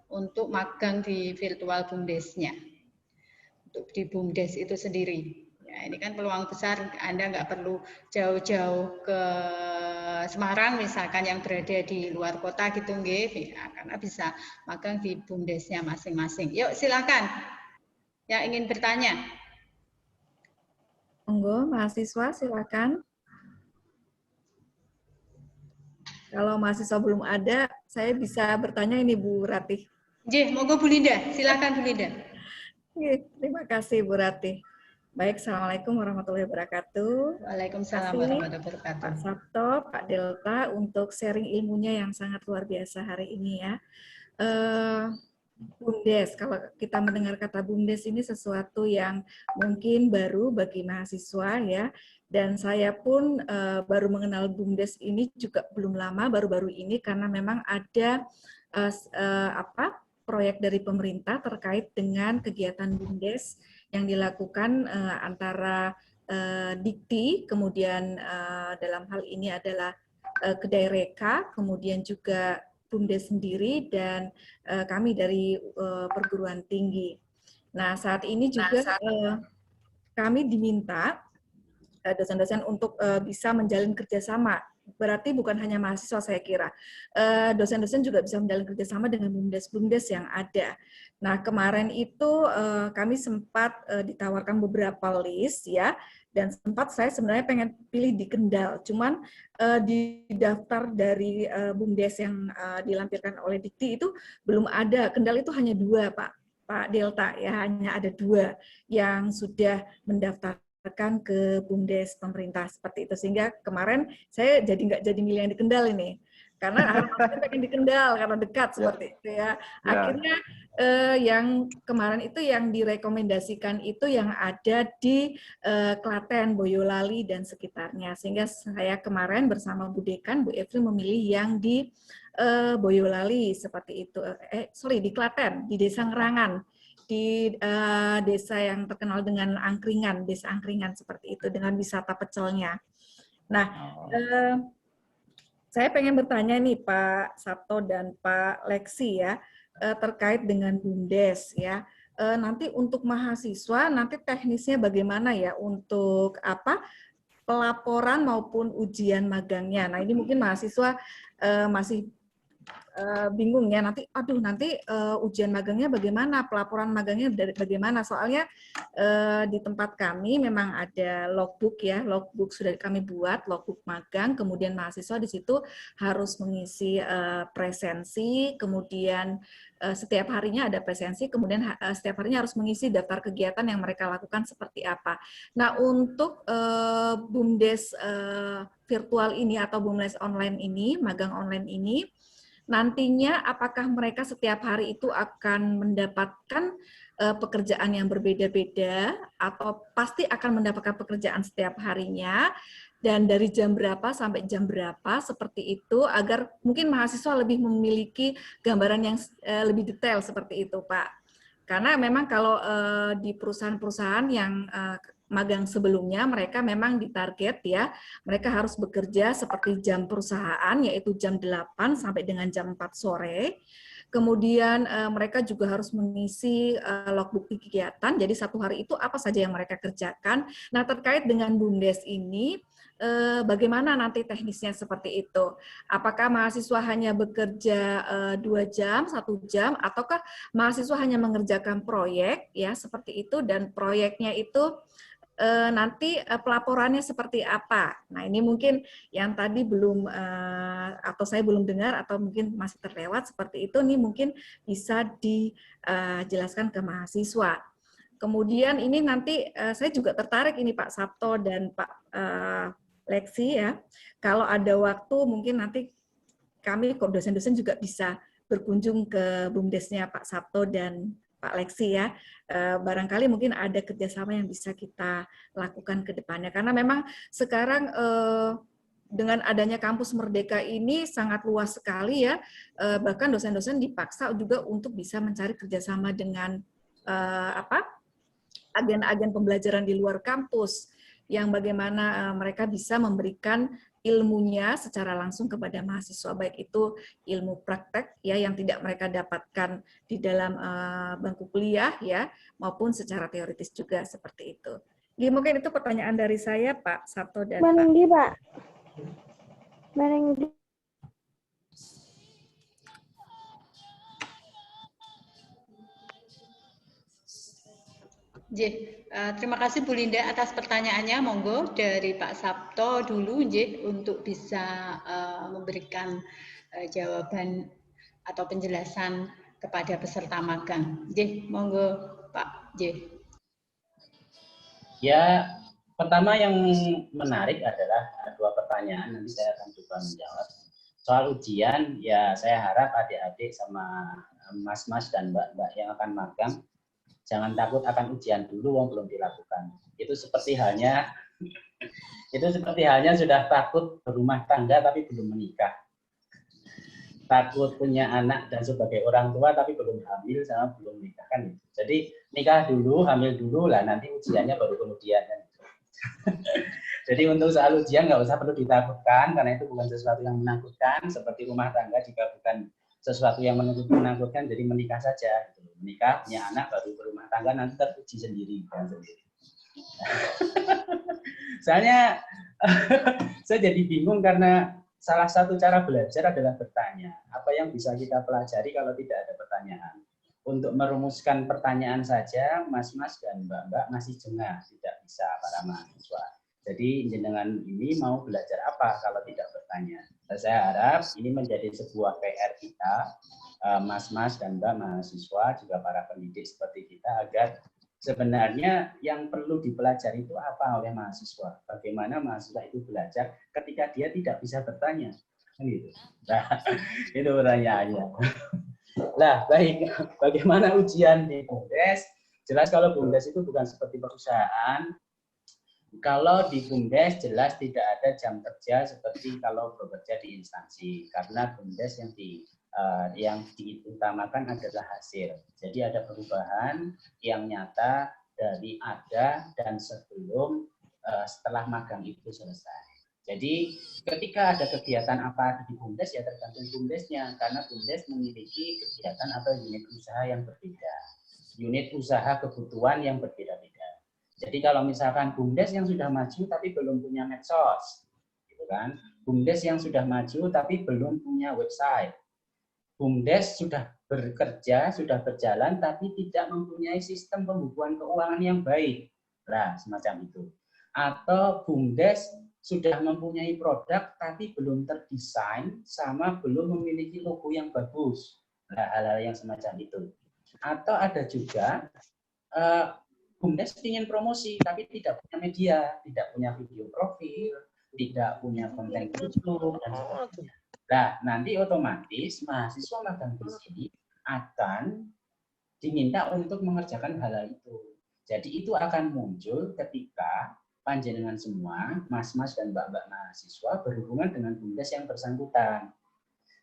untuk magang di virtual BUMDes-nya, untuk di BUMDes itu sendiri. Ya, ini kan peluang besar, Anda nggak perlu jauh-jauh ke Semarang misalkan yang berada di luar kota gitu nggih, ya, karena bisa magang di BUMDes-nya masing-masing. Yuk silakan yang ingin bertanya. Monggo mahasiswa silakan. Kalau mahasiswa belum ada, saya bisa bertanya ini Bu Ratih. Monggo Bu Linda, silakan Bu Linda. Terima kasih Bu Ratih. Baik, Assalamualaikum warahmatullahi wabarakatuh. Waalaikumsalam warahmatullahi wabarakatuh. Pak Sabto, Pak Delta untuk sharing ilmunya yang sangat luar biasa hari ini ya. BUMDes. Kalau kita mendengar kata BUMDes ini sesuatu yang mungkin baru bagi mahasiswa ya. Dan saya pun baru mengenal BUMDes ini juga belum lama, baru-baru ini karena memang ada proyek dari pemerintah terkait dengan kegiatan BUMDes yang dilakukan antara Dikti, kemudian dalam hal ini adalah Kedai Reka, kemudian juga BUMDes sendiri dan kami dari perguruan tinggi. Nah, saat ini juga kami diminta dosen-dosen untuk bisa menjalin kerjasama. Berarti bukan hanya mahasiswa saya kira. Dosen-dosen juga bisa menjalin kerjasama dengan BUMDes-BUMDes yang ada. Nah, kemarin itu kami sempat ditawarkan beberapa list ya, dan sempat saya sebenarnya pengen pilih di Kendal. Cuman di daftar dari BUMDes yang dilampirkan oleh Dikti itu belum ada. Kendal itu hanya 2, Pak Delta, ya hanya ada 2 yang sudah mendaftar ke BUMDes pemerintah seperti itu, sehingga kemarin saya nggak jadi milih yang di Kendal ini karena harapannya pengen di Kendal karena dekat seperti itu ya. Akhirnya yang kemarin itu yang direkomendasikan itu yang ada di Klaten, Boyolali dan sekitarnya, sehingga saya kemarin bersama Bu Dekan, Bu Evri memilih yang di Boyolali seperti itu. Di Klaten, di Desa Ngerangan, di desa yang terkenal dengan angkringan, desa angkringan seperti itu, dengan wisata pecelnya. Nah, saya pengen bertanya nih Pak Sabto dan Pak Leksi ya, terkait dengan BUMDes ya. Nanti untuk mahasiswa, nanti teknisnya bagaimana ya untuk pelaporan maupun ujian magangnya. Nah, ini mungkin mahasiswa masih bingung ya, nanti ujian magangnya bagaimana, pelaporan magangnya bagaimana, soalnya di tempat kami memang ada logbook ya, logbook sudah kami buat, logbook magang, kemudian mahasiswa di situ harus mengisi presensi, kemudian setiap harinya ada presensi, kemudian setiap harinya harus mengisi daftar kegiatan yang mereka lakukan seperti apa. Nah, untuk BUMDes virtual ini atau BUMDes online ini, magang online ini, nantinya apakah mereka setiap hari itu akan mendapatkan pekerjaan yang berbeda-beda atau pasti akan mendapatkan pekerjaan setiap harinya, dan dari jam berapa sampai jam berapa seperti itu, agar mungkin mahasiswa lebih memiliki gambaran yang lebih detail seperti itu, Pak. Karena memang kalau di perusahaan-perusahaan yang magang sebelumnya, mereka memang ditarget ya, mereka harus bekerja seperti jam perusahaan, yaitu jam 8 sampai dengan jam 4 sore. Kemudian mereka juga harus mengisi logbook kegiatan, jadi satu hari itu apa saja yang mereka kerjakan. Nah, terkait dengan BUMDes ini, bagaimana nanti teknisnya seperti itu? Apakah mahasiswa hanya bekerja 2 jam, 1 jam, ataukah mahasiswa hanya mengerjakan proyek, ya seperti itu, dan proyeknya itu nanti pelaporannya seperti apa? Nah, ini mungkin yang tadi belum atau saya belum dengar atau mungkin masih terlewat seperti itu, nih mungkin bisa dijelaskan ke mahasiswa. Kemudian ini nanti saya juga tertarik ini Pak Sabto dan Pak Leksi ya, kalau ada waktu mungkin nanti kami dosen-dosen juga bisa berkunjung ke BUMDesnya Pak Sabto dan Pak Leksi ya, barangkali mungkin ada kerjasama yang bisa kita lakukan ke depannya. Karena memang sekarang dengan adanya kampus Merdeka ini sangat luas sekali ya, bahkan dosen-dosen dipaksa juga untuk bisa mencari kerjasama dengan agen-agen pembelajaran di luar kampus, yang bagaimana mereka bisa memberikan ilmunya secara langsung kepada mahasiswa, baik itu ilmu praktek ya yang tidak mereka dapatkan di dalam bangku kuliah ya, maupun secara teoritis juga seperti itu. Jadi mungkin itu pertanyaan dari saya Pak Sabto dan Pak. Terima kasih Bu Linda atas pertanyaannya. Monggo dari Pak Sabto dulu untuk bisa memberikan jawaban atau penjelasan kepada peserta magang. Monggo Pak Ya, pertama yang menarik adalah dua pertanyaan, nanti saya akan coba menjawab. Soal ujian, ya saya harap adik-adik sama mas-mas dan mbak-mbak yang akan magang, jangan takut akan ujian dulu yang belum dilakukan. Itu seperti halnya sudah takut berumah tangga tapi belum menikah. Takut punya anak dan sebagai orang tua tapi belum hamil sama belum nikah kan. Jadi nikah dulu, hamil dulu lah, nanti ujiannya baru kemudian kan. Jadi untuk soal ujian nggak usah perlu ditakutkan karena itu bukan sesuatu yang menakutkan, seperti rumah tangga juga bukan sesuatu yang menakutkan, jadi menikah saja. Menikah, punya anak, baru berumah tangga, nanti teruji sendiri. Kan, sendiri. Soalnya saya jadi bingung karena salah satu cara belajar adalah bertanya. Apa yang bisa kita pelajari kalau tidak ada pertanyaan? Untuk merumuskan pertanyaan saja, mas-mas dan mbak-mbak masih jengah, tidak bisa para mahasiswa. Jadi jenengan ini mau belajar apa kalau tidak bertanya? Saya harap ini menjadi sebuah PR kita, mas-mas dan mbak mahasiswa, juga para pendidik seperti kita, agar sebenarnya yang perlu dipelajari itu apa oleh mahasiswa? Bagaimana mahasiswa itu belajar ketika dia tidak bisa bertanya? Gitu. Nah, itu pertanyaannya. Nah, baik. Bagaimana ujian di BUMDes? Jelas kalau BUMDes itu bukan seperti perusahaan. Kalau di BUMDes jelas tidak ada jam kerja seperti kalau bekerja di instansi. Karena BUMDes yang diutamakan adalah hasil. Jadi ada perubahan yang nyata dari ada dan sebelum setelah magang itu selesai. Jadi ketika ada kegiatan apa di BUMDes ya tergantung BUMDesnya, karena BUMDes memiliki kegiatan atau unit usaha yang berbeda, unit usaha kebutuhan yang berbeda-beda. Jadi kalau misalkan BUMDes yang sudah maju tapi belum punya medsos, gitu kan? BUMDes yang sudah maju tapi belum punya website. BUMDes sudah bekerja, sudah berjalan, tapi tidak mempunyai sistem pembukuan keuangan yang baik. Nah, semacam itu. Atau BUMDes sudah mempunyai produk, tapi belum terdesain, sama belum memiliki logo yang bagus. Nah, hal-hal yang semacam itu. Atau ada juga, BUMDes ingin promosi, tapi tidak punya media, tidak punya video profil, tidak punya konten YouTube, dan sebagainya. Nah, nanti otomatis mahasiswa magang di sini akan diminta untuk mengerjakan hal itu. Jadi itu akan muncul ketika panjenengan semua, mas-mas dan mbak-mbak mahasiswa berhubungan dengan BUMDes yang bersangkutan.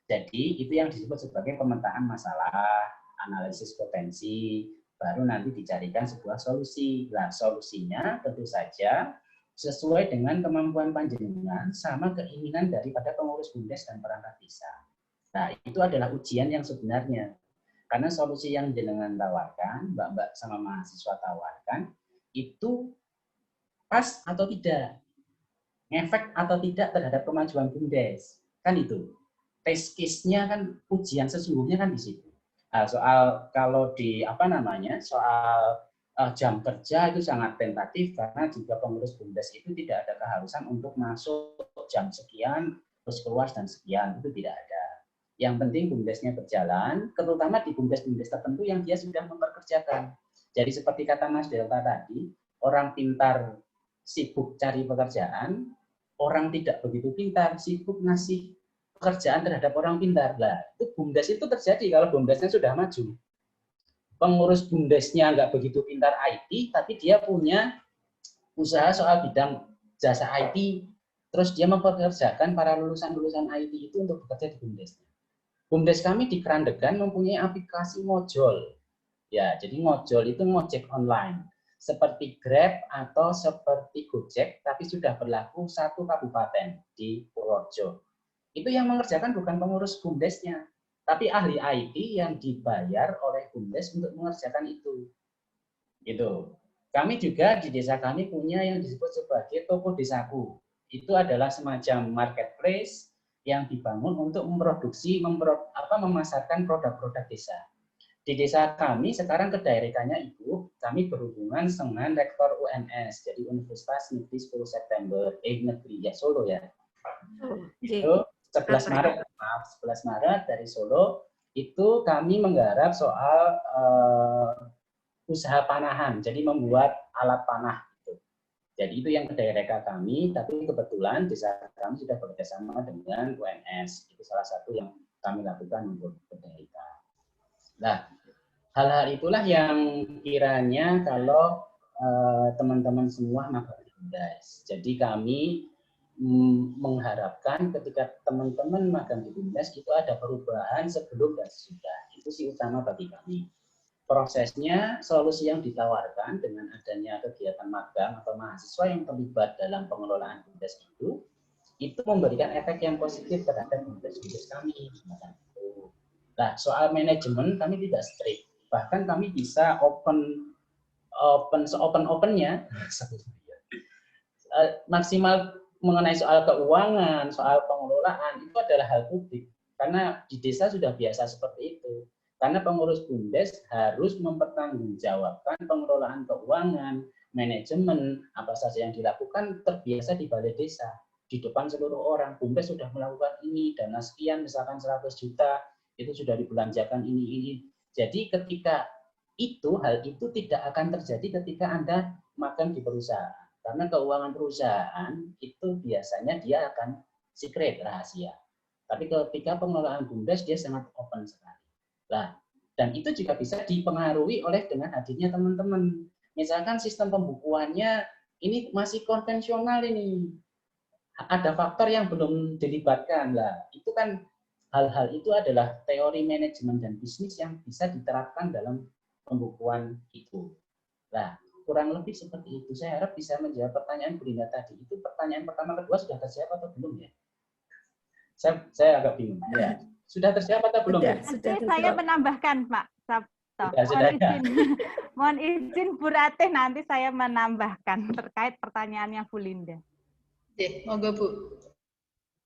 Jadi itu yang disebut sebagai pemetaan masalah, analisis potensi, baru nanti dicarikan sebuah solusi. Nah, solusinya tentu saja sesuai dengan kemampuan panjenengan sama keinginan daripada pengurus BUMDes dan perangkat desa. Nah, itu adalah ujian yang sebenarnya. Karena solusi yang jenengan tawarkan, mbak-mbak sama mahasiswa tawarkan, itu pas atau tidak, ngefek atau tidak terhadap kemajuan BUMDes. Kan itu. Test case-nya kan, ujian sesungguhnya kan di situ. Nah, soal kalau di soal jam kerja itu sangat tentatif karena juga pengurus BUMDes itu tidak ada keharusan untuk masuk jam sekian terus keluar dan sekian, itu tidak ada. Yang penting BUMDesnya berjalan, terutama di BUMDes tertentu yang dia sudah memperkerjakan. Jadi seperti kata Mas Delta tadi, orang pintar sibuk cari pekerjaan, orang tidak begitu pintar sibuk ngasih pekerjaan terhadap orang pintar. Lah, itu BUMDes itu terjadi kalau BUMDesnya sudah maju. Pengurus BUMDesnya nggak begitu pintar IT, tapi dia punya usaha soal bidang jasa IT, terus dia mempekerjakan para lulusan-lulusan IT itu untuk bekerja di BUMDesnya. BUMDes kami di Kerandegan mempunyai aplikasi ngojol. Ya, jadi ngojol itu ngojek online. Seperti Grab atau seperti Gojek, tapi sudah berlaku satu kabupaten di Purworejo. Itu yang mengerjakan bukan pengurus BUMDesnya, tapi ahli IT yang dibayar oleh BUMDes untuk mengerjakan itu. Gitu. Kami juga di desa kami punya yang disebut sebagai toko desaku. Itu adalah semacam marketplace yang dibangun untuk memasarkan produk-produk desa. Di desa kami sekarang kedaerahannya Ibu, kami berhubungan dengan rektor UNS, jadi Universitas Negeri 10 September, Negeri ya Solo ya. Itu 11 Maret dari Solo, itu kami menggarap soal usaha panahan, jadi membuat alat panah. Gitu. Jadi itu yang kedaerahan kami, tapi kebetulan desa kami sudah bekerjasama dengan UNS, itu salah satu yang kami lakukan untuk kedaerahan. Nah, hal-hal itulah yang kiranya kalau teman-teman semua magang di BUMDes. Jadi kami mengharapkan ketika teman-teman magang di BUMDes itu ada perubahan sebelum dan sesudah. Itu sih utama bagi kami. Prosesnya, solusi yang ditawarkan dengan adanya kegiatan magang atau mahasiswa yang terlibat dalam pengelolaan BUMDes itu memberikan efek yang positif terhadap BUMDes kami. Nah, soal manajemen kami tidak strict. Bahkan kami bisa open-opennya maksimal mengenai soal keuangan, soal pengelolaan itu adalah hal publik. Karena di desa sudah biasa seperti itu. Karena pengurus BUMDes harus mempertanggungjawabkan pengelolaan keuangan, manajemen, apa saja yang dilakukan terbiasa di balai desa. Di depan seluruh orang, BUMDes sudah melakukan ini, dana sekian, misalkan 100 juta, itu sudah dibelanjakan ini. Jadi ketika hal itu tidak akan terjadi ketika Anda magang di perusahaan. Karena keuangan perusahaan itu biasanya dia akan secret, rahasia. Tapi ketika pengelolaan BUMDes dia sangat open sekali. Nah, dan itu juga bisa dipengaruhi oleh dengan hadirnya teman-teman. Misalkan sistem pembukuannya ini masih konvensional ini. Ada faktor yang belum dilibatkan lah. Itu kan hal-hal itu adalah teori manajemen dan bisnis yang bisa diterapkan dalam pembukuan itu. Nah, kurang lebih seperti itu. Saya harap bisa menjawab pertanyaan Bu Linda tadi. Itu pertanyaan pertama kedua sudah terjawab atau belum ya? Saya agak bingung. Ya. Sudah terjawab atau belum? Sudah, saya menambahkan Pak Sabto. Mohon izin Bu Ratih nanti saya menambahkan terkait pertanyaannya Bu Linda. Oke, monggo Bu.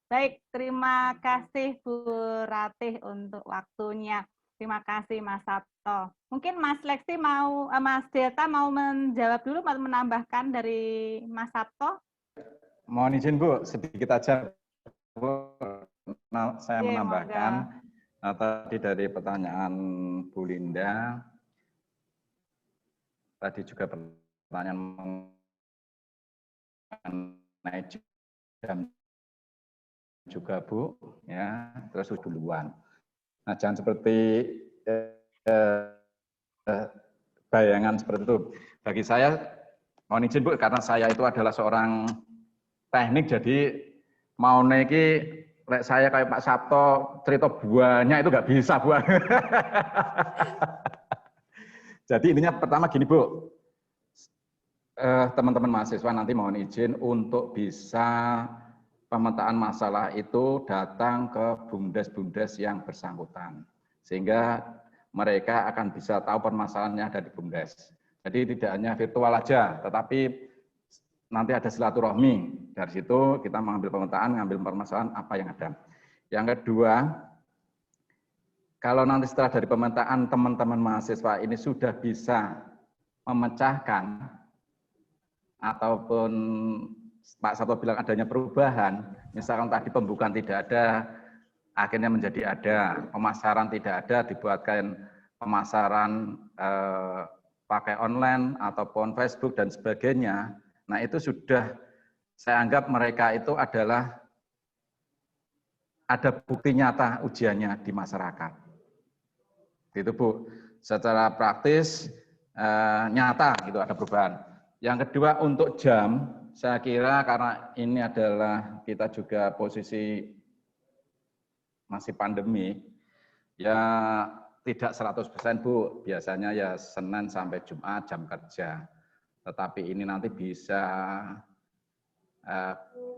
Baik, terima kasih Bu Ratih untuk waktunya. Terima kasih Mas Sabto. Mungkin Mas Leksi Mas Delta mau menjawab dulu atau menambahkan dari Mas Sabto? Mohon izin Bu, sedikit aja Bu, saya menambahkan. Nah, tadi dari pertanyaan Bu Linda, tadi juga pertanyaan mengenai jam juga Bu, ya, terus duluan. Nah, jangan seperti bayangan seperti itu. Bagi saya, mohon izin Bu, karena saya itu adalah seorang teknik, jadi mau niki saya kayak Pak Sabto cerita buahnya itu nggak bisa Bu. Jadi intinya pertama gini Bu, teman-teman mahasiswa nanti mohon izin untuk bisa pemetaan masalah itu datang ke BUMDes yang bersangkutan. Sehingga mereka akan bisa tahu permasalahannya ada di BUMDes. Jadi tidak hanya virtual aja, tetapi nanti ada silaturahmi. Dari situ kita mengambil pemetaan, mengambil permasalahan apa yang ada. Yang kedua, kalau nanti setelah dari pemetaan teman-teman mahasiswa ini sudah bisa memecahkan ataupun Pak Sabto bilang adanya perubahan, misalkan tadi pembukaan tidak ada, akhirnya menjadi ada, pemasaran tidak ada, dibuatkan pemasaran pakai online ataupun Facebook dan sebagainya. Nah itu sudah saya anggap mereka itu adalah ada bukti nyata ujiannya di masyarakat. Gitu Bu, secara praktis nyata gitu ada perubahan. Yang kedua untuk jam, saya kira karena ini adalah kita juga posisi masih pandemi, ya tidak 100% Bu, biasanya ya Senin sampai Jumat jam kerja. Tetapi ini nanti bisa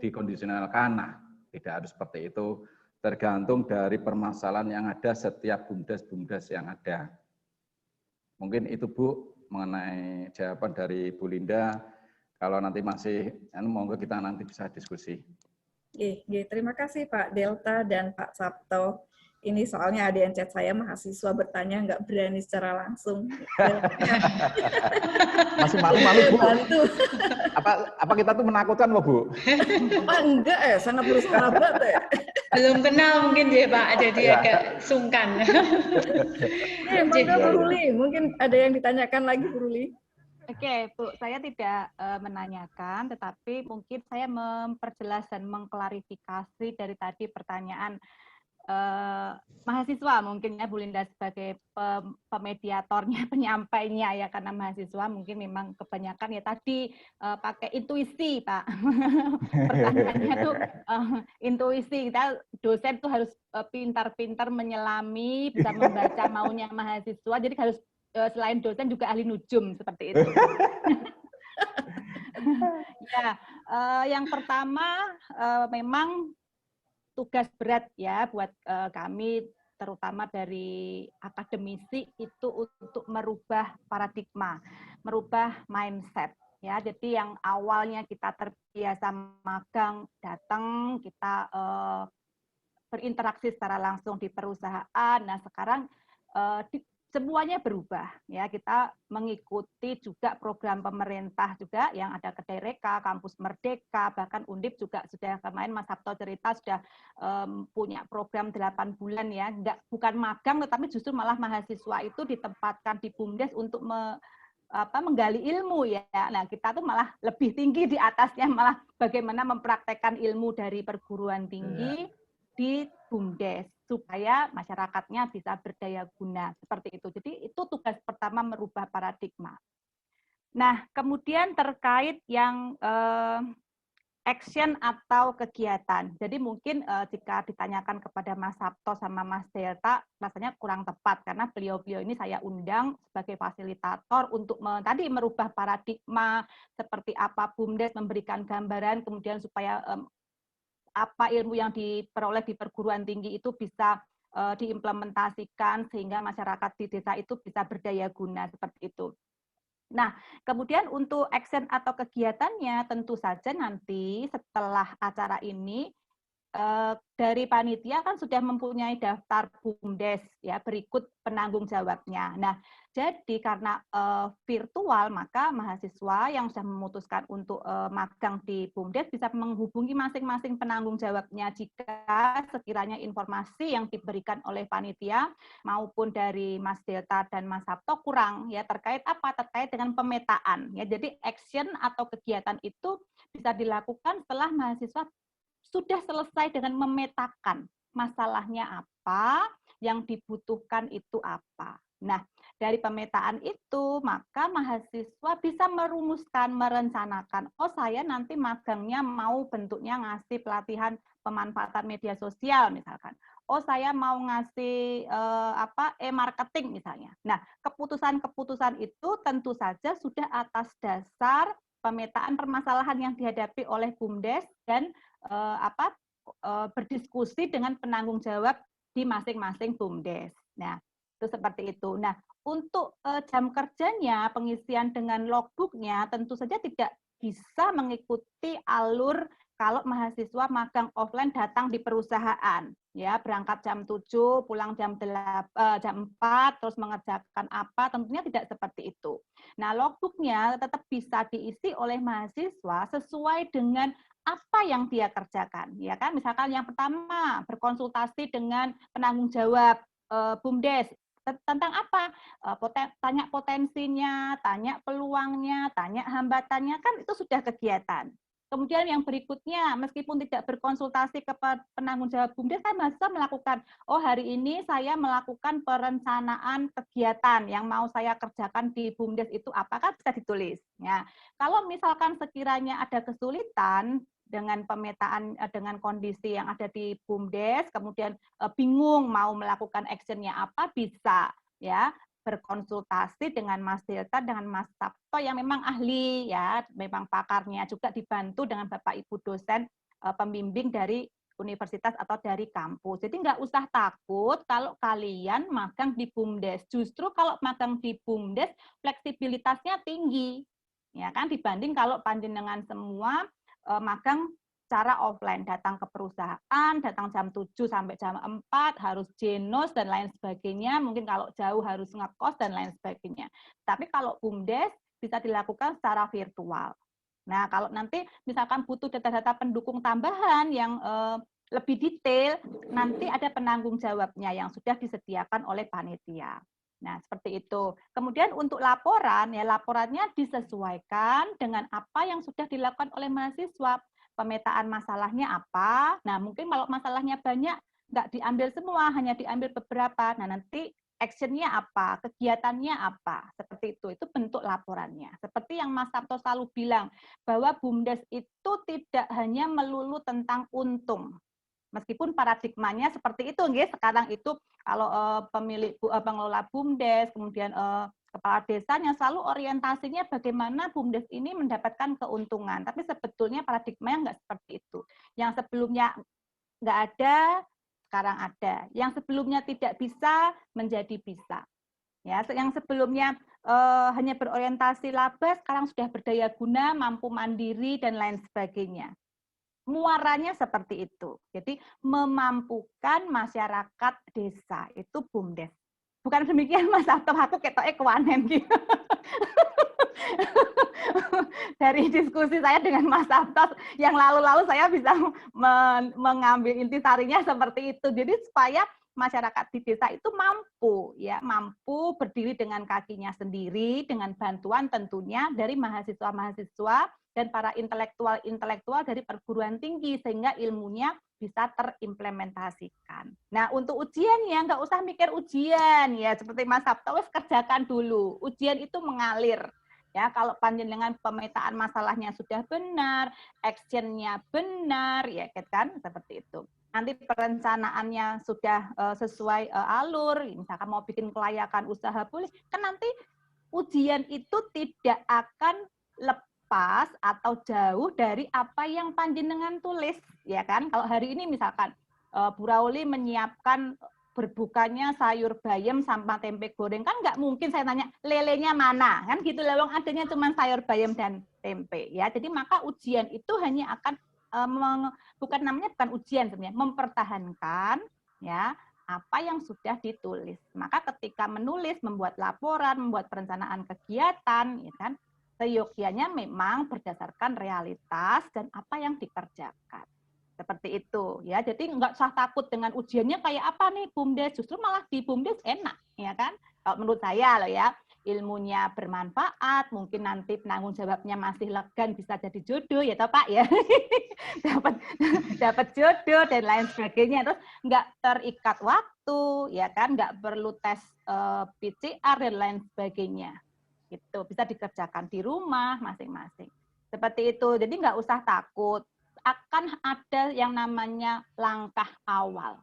dikondisionalkan, nah, tidak harus seperti itu, tergantung dari permasalahan yang ada setiap BUMDes yang ada. Mungkin itu Bu, mengenai jawaban dari Bu Linda. Kalau nanti masih, monggo kita nanti bisa diskusi. Terima kasih Pak Delta dan Pak Sabto. Ini soalnya ada yang chat saya, mahasiswa bertanya nggak berani secara langsung. Masih malu-malu Bu. Apa kita tuh menakutkan loh Bu? Enggak ya, sangat bersahabat ya. Belum kenal mungkin ya Pak, jadi agak sungkan. Monggo Bu Ruli, mungkin ada yang ditanyakan lagi Bu Ruli. Oke, Bu, saya tidak menanyakan, tetapi mungkin saya memperjelas dan mengklarifikasi dari tadi pertanyaan mahasiswa mungkin ya Bu Linda sebagai pemediatornya, penyampainya ya, karena mahasiswa mungkin memang kebanyakan ya tadi pakai intuisi Pak. Pertanyaannya tuh intuisi, kita dosen tuh harus pintar-pintar menyelami, bisa membaca maunya mahasiswa, jadi harus selain dosen juga ahli nujum seperti itu. Ya, yang pertama memang tugas berat ya buat kami, terutama dari akademisi, itu untuk merubah paradigma, merubah mindset. Ya, jadi yang awalnya kita terbiasa magang, datang, kita berinteraksi secara langsung di perusahaan. Nah, sekarang semuanya berubah ya, kita mengikuti juga program pemerintah juga yang ada Kedereka, Kampus Merdeka, bahkan Undip juga sudah, kemarin Mas Sabto cerita sudah punya program 8 bulan ya, bukan magang tetapi justru malah mahasiswa itu ditempatkan di BUMDes untuk menggali ilmu ya. Nah, kita tuh malah lebih tinggi di atasnya, malah bagaimana mempraktekkan ilmu dari perguruan tinggi di BUMDes supaya masyarakatnya bisa berdaya guna seperti itu. Jadi itu tugas pertama, merubah paradigma. Nah, kemudian terkait yang action atau kegiatan. Jadi mungkin jika ditanyakan kepada Mas Sabto sama Mas Delta, rasanya kurang tepat karena beliau-beliau ini saya undang sebagai fasilitator untuk tadi merubah paradigma, seperti apa BUMDes memberikan gambaran, kemudian supaya apa ilmu yang diperoleh di perguruan tinggi itu bisa diimplementasikan sehingga masyarakat di desa itu bisa berdaya guna seperti itu. Nah, kemudian untuk action atau kegiatannya tentu saja nanti setelah acara ini dari panitia kan sudah mempunyai daftar BUMDes ya, berikut penanggung jawabnya. Nah, jadi karena virtual, maka mahasiswa yang sudah memutuskan untuk magang di BUMDes bisa menghubungi masing-masing penanggung jawabnya jika sekiranya informasi yang diberikan oleh panitia maupun dari Mas Delta dan Mas Sabto kurang ya, terkait apa? Terkait dengan pemetaan ya. Jadi action atau kegiatan itu bisa dilakukan setelah mahasiswa sudah selesai dengan memetakan masalahnya apa, yang dibutuhkan itu apa. Nah, dari pemetaan itu, maka mahasiswa bisa merumuskan, merencanakan, oh saya nanti magangnya mau bentuknya ngasih pelatihan pemanfaatan media sosial misalkan. Oh saya mau ngasih e-marketing misalnya. Nah, keputusan-keputusan itu tentu saja sudah atas dasar pemetaan permasalahan yang dihadapi oleh BUMDes dan berdiskusi dengan penanggung jawab di masing-masing BUMDes. Nah, itu seperti itu. Nah, untuk jam kerjanya, pengisian dengan logbooknya tentu saja tidak bisa mengikuti alur kalau mahasiswa magang offline datang di perusahaan. Ya, berangkat jam 7, pulang jam 4, terus mengerjakan apa, tentunya tidak seperti itu. Nah, logbooknya tetap bisa diisi oleh mahasiswa sesuai dengan apa yang dia kerjakan, ya kan? Misalkan yang pertama berkonsultasi dengan penanggung jawab BUMDes tentang apa? Tanya potensinya, tanya peluangnya, tanya hambatannya, kan itu sudah kegiatan. Kemudian yang berikutnya, meskipun tidak berkonsultasi kepada penanggung jawab BUMDes, kan mahasiswa melakukan, oh hari ini saya melakukan perencanaan kegiatan yang mau saya kerjakan di BUMDes itu apakah bisa ditulis. Ya, kalau misalkan sekiranya ada kesulitan dengan pemetaan, dengan kondisi yang ada di BUMDes, kemudian bingung mau melakukan actionnya apa, bisa ya berkonsultasi dengan Mas Delta, dengan Mas Sabto yang memang ahli ya, memang pakarnya, juga dibantu dengan Bapak Ibu dosen pembimbing dari universitas atau dari kampus. Jadi nggak usah takut kalau kalian magang di BUMDes. Justru kalau magang di BUMDes fleksibilitasnya tinggi, ya kan, dibanding kalau panjenengan semua magang secara offline, datang ke perusahaan, datang jam 7 sampai jam 4, harus jenos dan lain sebagainya, mungkin kalau jauh harus ngekos dan lain sebagainya. Tapi kalau BUMDes bisa dilakukan secara virtual. Nah, kalau nanti misalkan butuh data-data pendukung tambahan yang lebih detail, nanti ada penanggung jawabnya yang sudah disediakan oleh panitia. Nah, seperti itu. Kemudian untuk laporan, ya laporannya disesuaikan dengan apa yang sudah dilakukan oleh mahasiswa. Pemetaan masalahnya apa? Nah, mungkin kalau masalahnya banyak, nggak diambil semua, hanya diambil beberapa. Nah, nanti action-nya apa, kegiatannya apa, seperti itu bentuk laporannya. Seperti yang Mas Sabto selalu bilang, bahwa BUMDes itu tidak hanya melulu tentang untung. Meskipun paradigmanya seperti itu, nggih. Sekarang itu kalau pengelola BUMDes, kemudian kepala desanya selalu orientasinya bagaimana BUMDes ini mendapatkan keuntungan. Tapi sebetulnya paradigmanya nggak seperti itu. Yang sebelumnya nggak ada, sekarang ada. Yang sebelumnya tidak bisa, menjadi bisa. Ya, yang sebelumnya hanya berorientasi laba, sekarang sudah berdaya guna, mampu mandiri, dan lain sebagainya. Muaranya seperti itu. Jadi memampukan masyarakat desa, itu BUMDes. Bukan demikian Mas Sabto, aku ketoknya kewanen gitu. Dari diskusi saya dengan Mas Sabto yang lalu-lalu saya bisa mengambil intisarinya seperti itu. Jadi supaya masyarakat di desa itu mampu berdiri dengan kakinya sendiri, dengan bantuan tentunya dari mahasiswa-mahasiswa dan para intelektual dari perguruan tinggi, sehingga ilmunya bisa terimplementasikan. Nah, untuk ujiannya nggak usah mikir ujian ya, seperti Mas Sabto, kerjakan dulu. Ujian itu mengalir. Ya, kalau panjenengan pemetaan masalahnya sudah benar, action-nya benar, ya kan, seperti itu. Nanti perencanaannya sudah sesuai alur, misalkan mau bikin kelayakan usaha boleh, kan nanti ujian itu tidak akan lepas atau jauh dari apa yang panjenengan tulis, ya kan? Kalau hari ini misalkan Bu Rauli menyiapkan berbukanya sayur bayam sama tempe goreng, kan nggak mungkin saya tanya lelenya mana, kan gitu loh, adanya cuma sayur bayam dan tempe, ya. Jadi maka ujian itu hanya akan bukan ujian sebenarnya, mempertahankan ya apa yang sudah ditulis. Maka ketika menulis, membuat laporan, membuat perencanaan kegiatan, ya kan, seyogyanya memang berdasarkan realitas dan apa yang dikerjakan. Seperti itu ya. Jadi nggak usah takut dengan ujiannya kayak apa nih BUMDes, justru malah di BUMDes enak, ya kan? Kalau menurut saya loh ya, ilmunya bermanfaat, mungkin nanti penanggung jawabnya masih legan, bisa jadi jodoh ya toh Pak ya. dapat jodoh dan lain sebagainya, terus nggak terikat waktu, ya kan, nggak perlu tes PCR dan lain sebagainya. Gitu, bisa dikerjakan di rumah masing-masing. Seperti itu. Jadi nggak usah takut. Akan ada yang namanya langkah awal.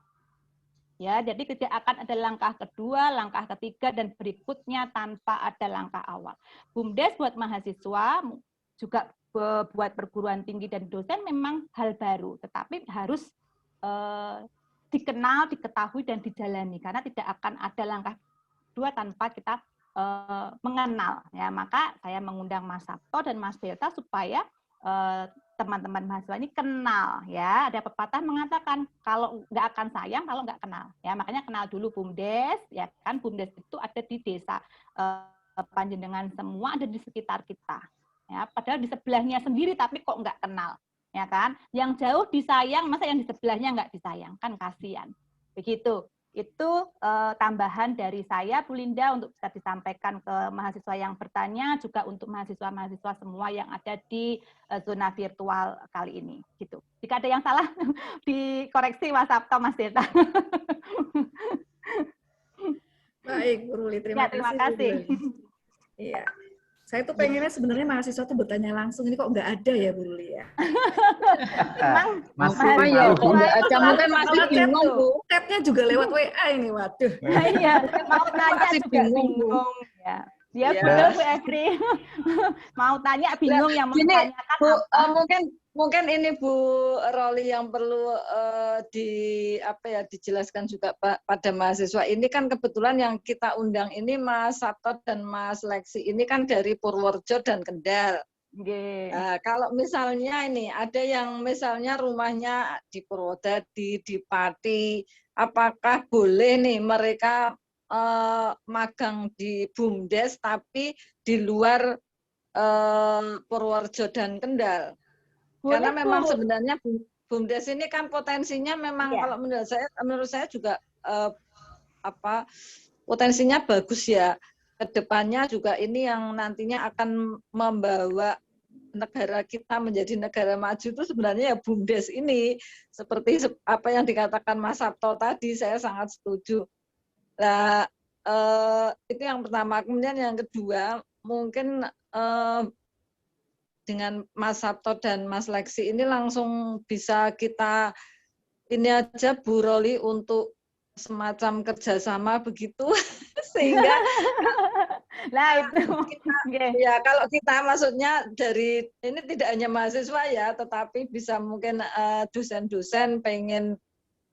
Ya, jadi tidak akan ada langkah kedua, langkah ketiga, dan berikutnya tanpa ada langkah awal. BUMDes buat mahasiswa, juga buat perguruan tinggi dan dosen memang hal baru, tetapi harus dikenal, diketahui, dan dijalani, karena tidak akan ada langkah kedua tanpa kita mengenal. Ya, maka saya mengundang Mas Sabto dan Mas Delta supaya teman-teman mahasiswa ini kenal, ya. Ada pepatah mengatakan kalau nggak akan sayang kalau nggak kenal, ya. Makanya kenal dulu BUMDes, ya kan. BUMDes itu ada di desa, panjenengan semua ada di sekitar kita, ya. Padahal di sebelahnya sendiri tapi kok nggak kenal, ya kan. Yang jauh disayang, masa yang di sebelahnya nggak disayang, kan kasihan. Begitu. Itu tambahan dari saya, Bu Linda, untuk bisa disampaikan ke mahasiswa yang bertanya, juga untuk mahasiswa-mahasiswa semua yang ada di zona virtual kali ini. Gitu. Jika ada yang salah, dikoreksi Mas Sabto, Mas Delta. Baik, Bu Ruli, terima kasih. Iya. Saya tuh pengennya sebenarnya mahasiswa tuh bertanya langsung, ini kok nggak ada ya Bu Ruli ya? Masih ya, kok nggak ada, mungkin masih bingung Bu. Chatnya juga lewat WA ini, waduh. Iya, mau nanya juga bingung. Ya, betul Bu Efri. Mau tanya bingung, yang mau tanyakan Bu, apa? Mungkin ini Bu Roli yang perlu dijelaskan juga pada mahasiswa. Ini kan kebetulan yang kita undang ini Mas Sabto dan Mas Leksi ini kan dari Purworejo dan Kendal. Nah, kalau misalnya ini ada yang misalnya rumahnya di Purwodadi, di Pati, apakah boleh nih mereka magang di BUMDes tapi di luar Purworejo dan Kendal? Karena memang sebenarnya BUMDes ini kan potensinya memang kalau menurut saya juga potensinya bagus ya. Kedepannya juga ini yang nantinya akan membawa negara kita menjadi negara maju itu sebenarnya ya BUMDes ini. Seperti apa yang dikatakan Mas Sabto tadi, saya sangat setuju. Nah, itu yang pertama. Kemudian yang kedua, mungkin dengan Mas Sabto dan Mas Leksi ini langsung bisa kita ini aja Bu Roli untuk semacam kerjasama begitu sehingga nah itu ya kalau kita maksudnya dari ini tidak hanya mahasiswa ya, tetapi bisa mungkin dosen-dosen pengen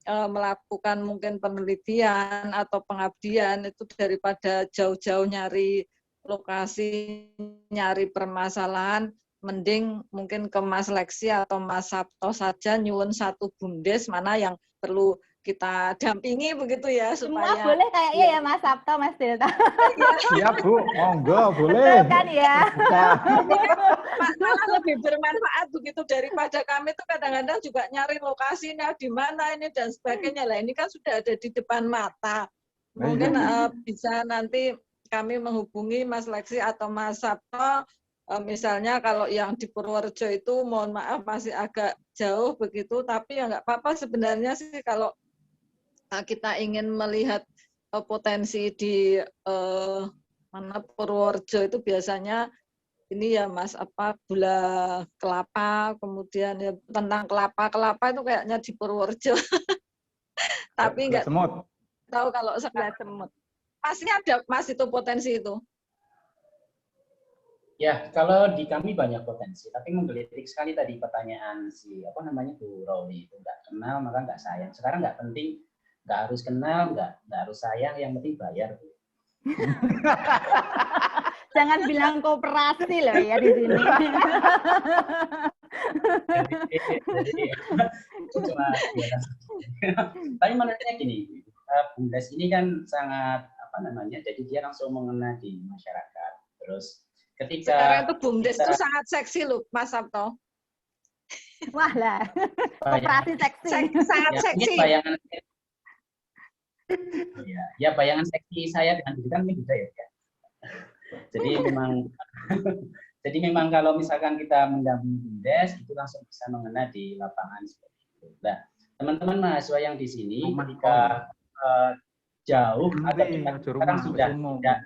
melakukan mungkin penelitian atau pengabdian itu daripada jauh-jauh nyari lokasi, nyari permasalahan, mending mungkin ke Mas Leksi atau Mas Sabto saja nyuwun satu BUMDes mana yang perlu kita dampingi begitu ya supaya semua boleh kayaknya ya Mas Sabto, Mas Delta. Siap Bu, monggo boleh. Betul kan ya? Malah lebih bermanfaat begitu daripada kami tuh kadang-kadang juga nyari lokasinya di mana ini dan sebagainya lah. Ini kan sudah ada di depan mata. Mungkin bisa nanti kami menghubungi Mas Leksi atau Mas Sabto. Misalnya kalau yang di Purworejo itu mohon maaf masih agak jauh begitu, tapi ya nggak apa-apa sebenarnya sih kalau kita ingin melihat potensi di mana Purworejo itu biasanya ini ya Mas apa gula kelapa, kemudian ya tentang kelapa itu kayaknya di Purworejo. Tapi nggak tahu kalau sekarang semut. Pasti ada Mas itu potensi itu. Ya, kalau di kami banyak potensi, tapi menggelitik sekali tadi pertanyaan si apa namanya Bu Roli itu nggak kenal maka nggak sayang. Sekarang nggak penting, nggak harus kenal, nggak harus sayang, yang penting bayar. Jangan bilang kooperasi loh ya di sini. Jadi itu cuma tapi menurutnya gini, BUMDes ini kan sangat apa namanya, jadi dia langsung mengena di masyarakat. Terus ketika sekarang itu BUMDes itu sangat seksi loh Mas Sabto. Wah lah, kooperasi seksi. Sangat seksi. Bayangan seksi saya dengan diri kan ini beda ya. Jadi memang kalau misalkan kita mendampingi BUMDes itu langsung bisa mengena di lapangan seperti itu. Nah, teman-teman mahasiswa yang di sini ketika jauh atau sekarang sudah tidak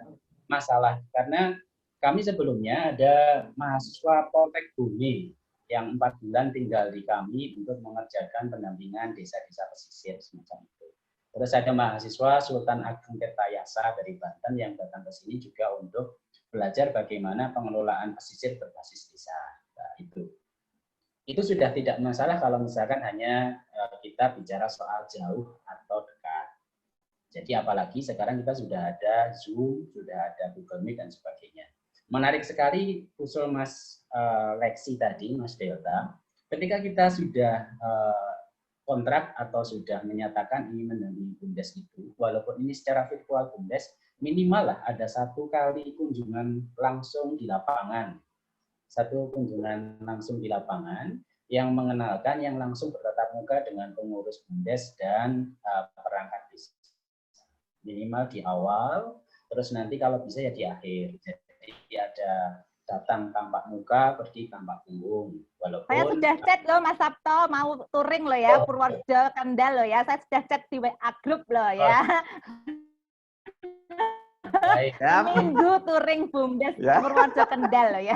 masalah karena kami sebelumnya ada mahasiswa Poltek Bumi yang 4 bulan tinggal di kami untuk mengerjakan pendampingan desa-desa pesisir semacam itu. Terus ada mahasiswa Sultan Ageng Tirtayasa dari Banten yang datang ke sini juga untuk belajar bagaimana pengelolaan pesisir berbasis desa. Nah, itu sudah tidak masalah kalau misalkan hanya kita bicara soal jauh atau dekat. Jadi apalagi sekarang kita sudah ada Zoom, sudah ada Google Meet dan sebagainya. Menarik sekali usul Mas Leksi tadi, Mas Delta. Ketika kita sudah kontrak atau sudah menyatakan ingin mendampingi BUMDes itu, walaupun ini secara virtual BUMDes, minimal lah ada 1 kali kunjungan langsung di lapangan. 1 kunjungan langsung di lapangan yang mengenalkan, yang langsung bertatap muka dengan pengurus BUMDes dan perangkat desa. Minimal di awal, terus nanti kalau bisa ya di akhir. Jadi ada datang tampak muka, pergi tampak punggung. Walaupun saya sudah chat loh Mas Sabto, mau touring loh ya, Purworejo, Kendal loh ya. Saya sudah chat di WA Group loh ya. Baik. Minggu touring BUMDes Purworejo, Kendal loh ya.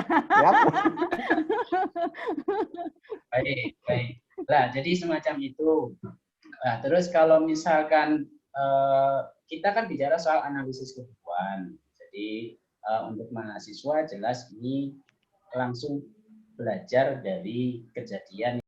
Baik. Nah, jadi semacam itu. Nah, terus kalau misalkan kita kan bicara soal analisis kebutuhan. Jadi untuk mahasiswa jelas ini langsung belajar dari kejadian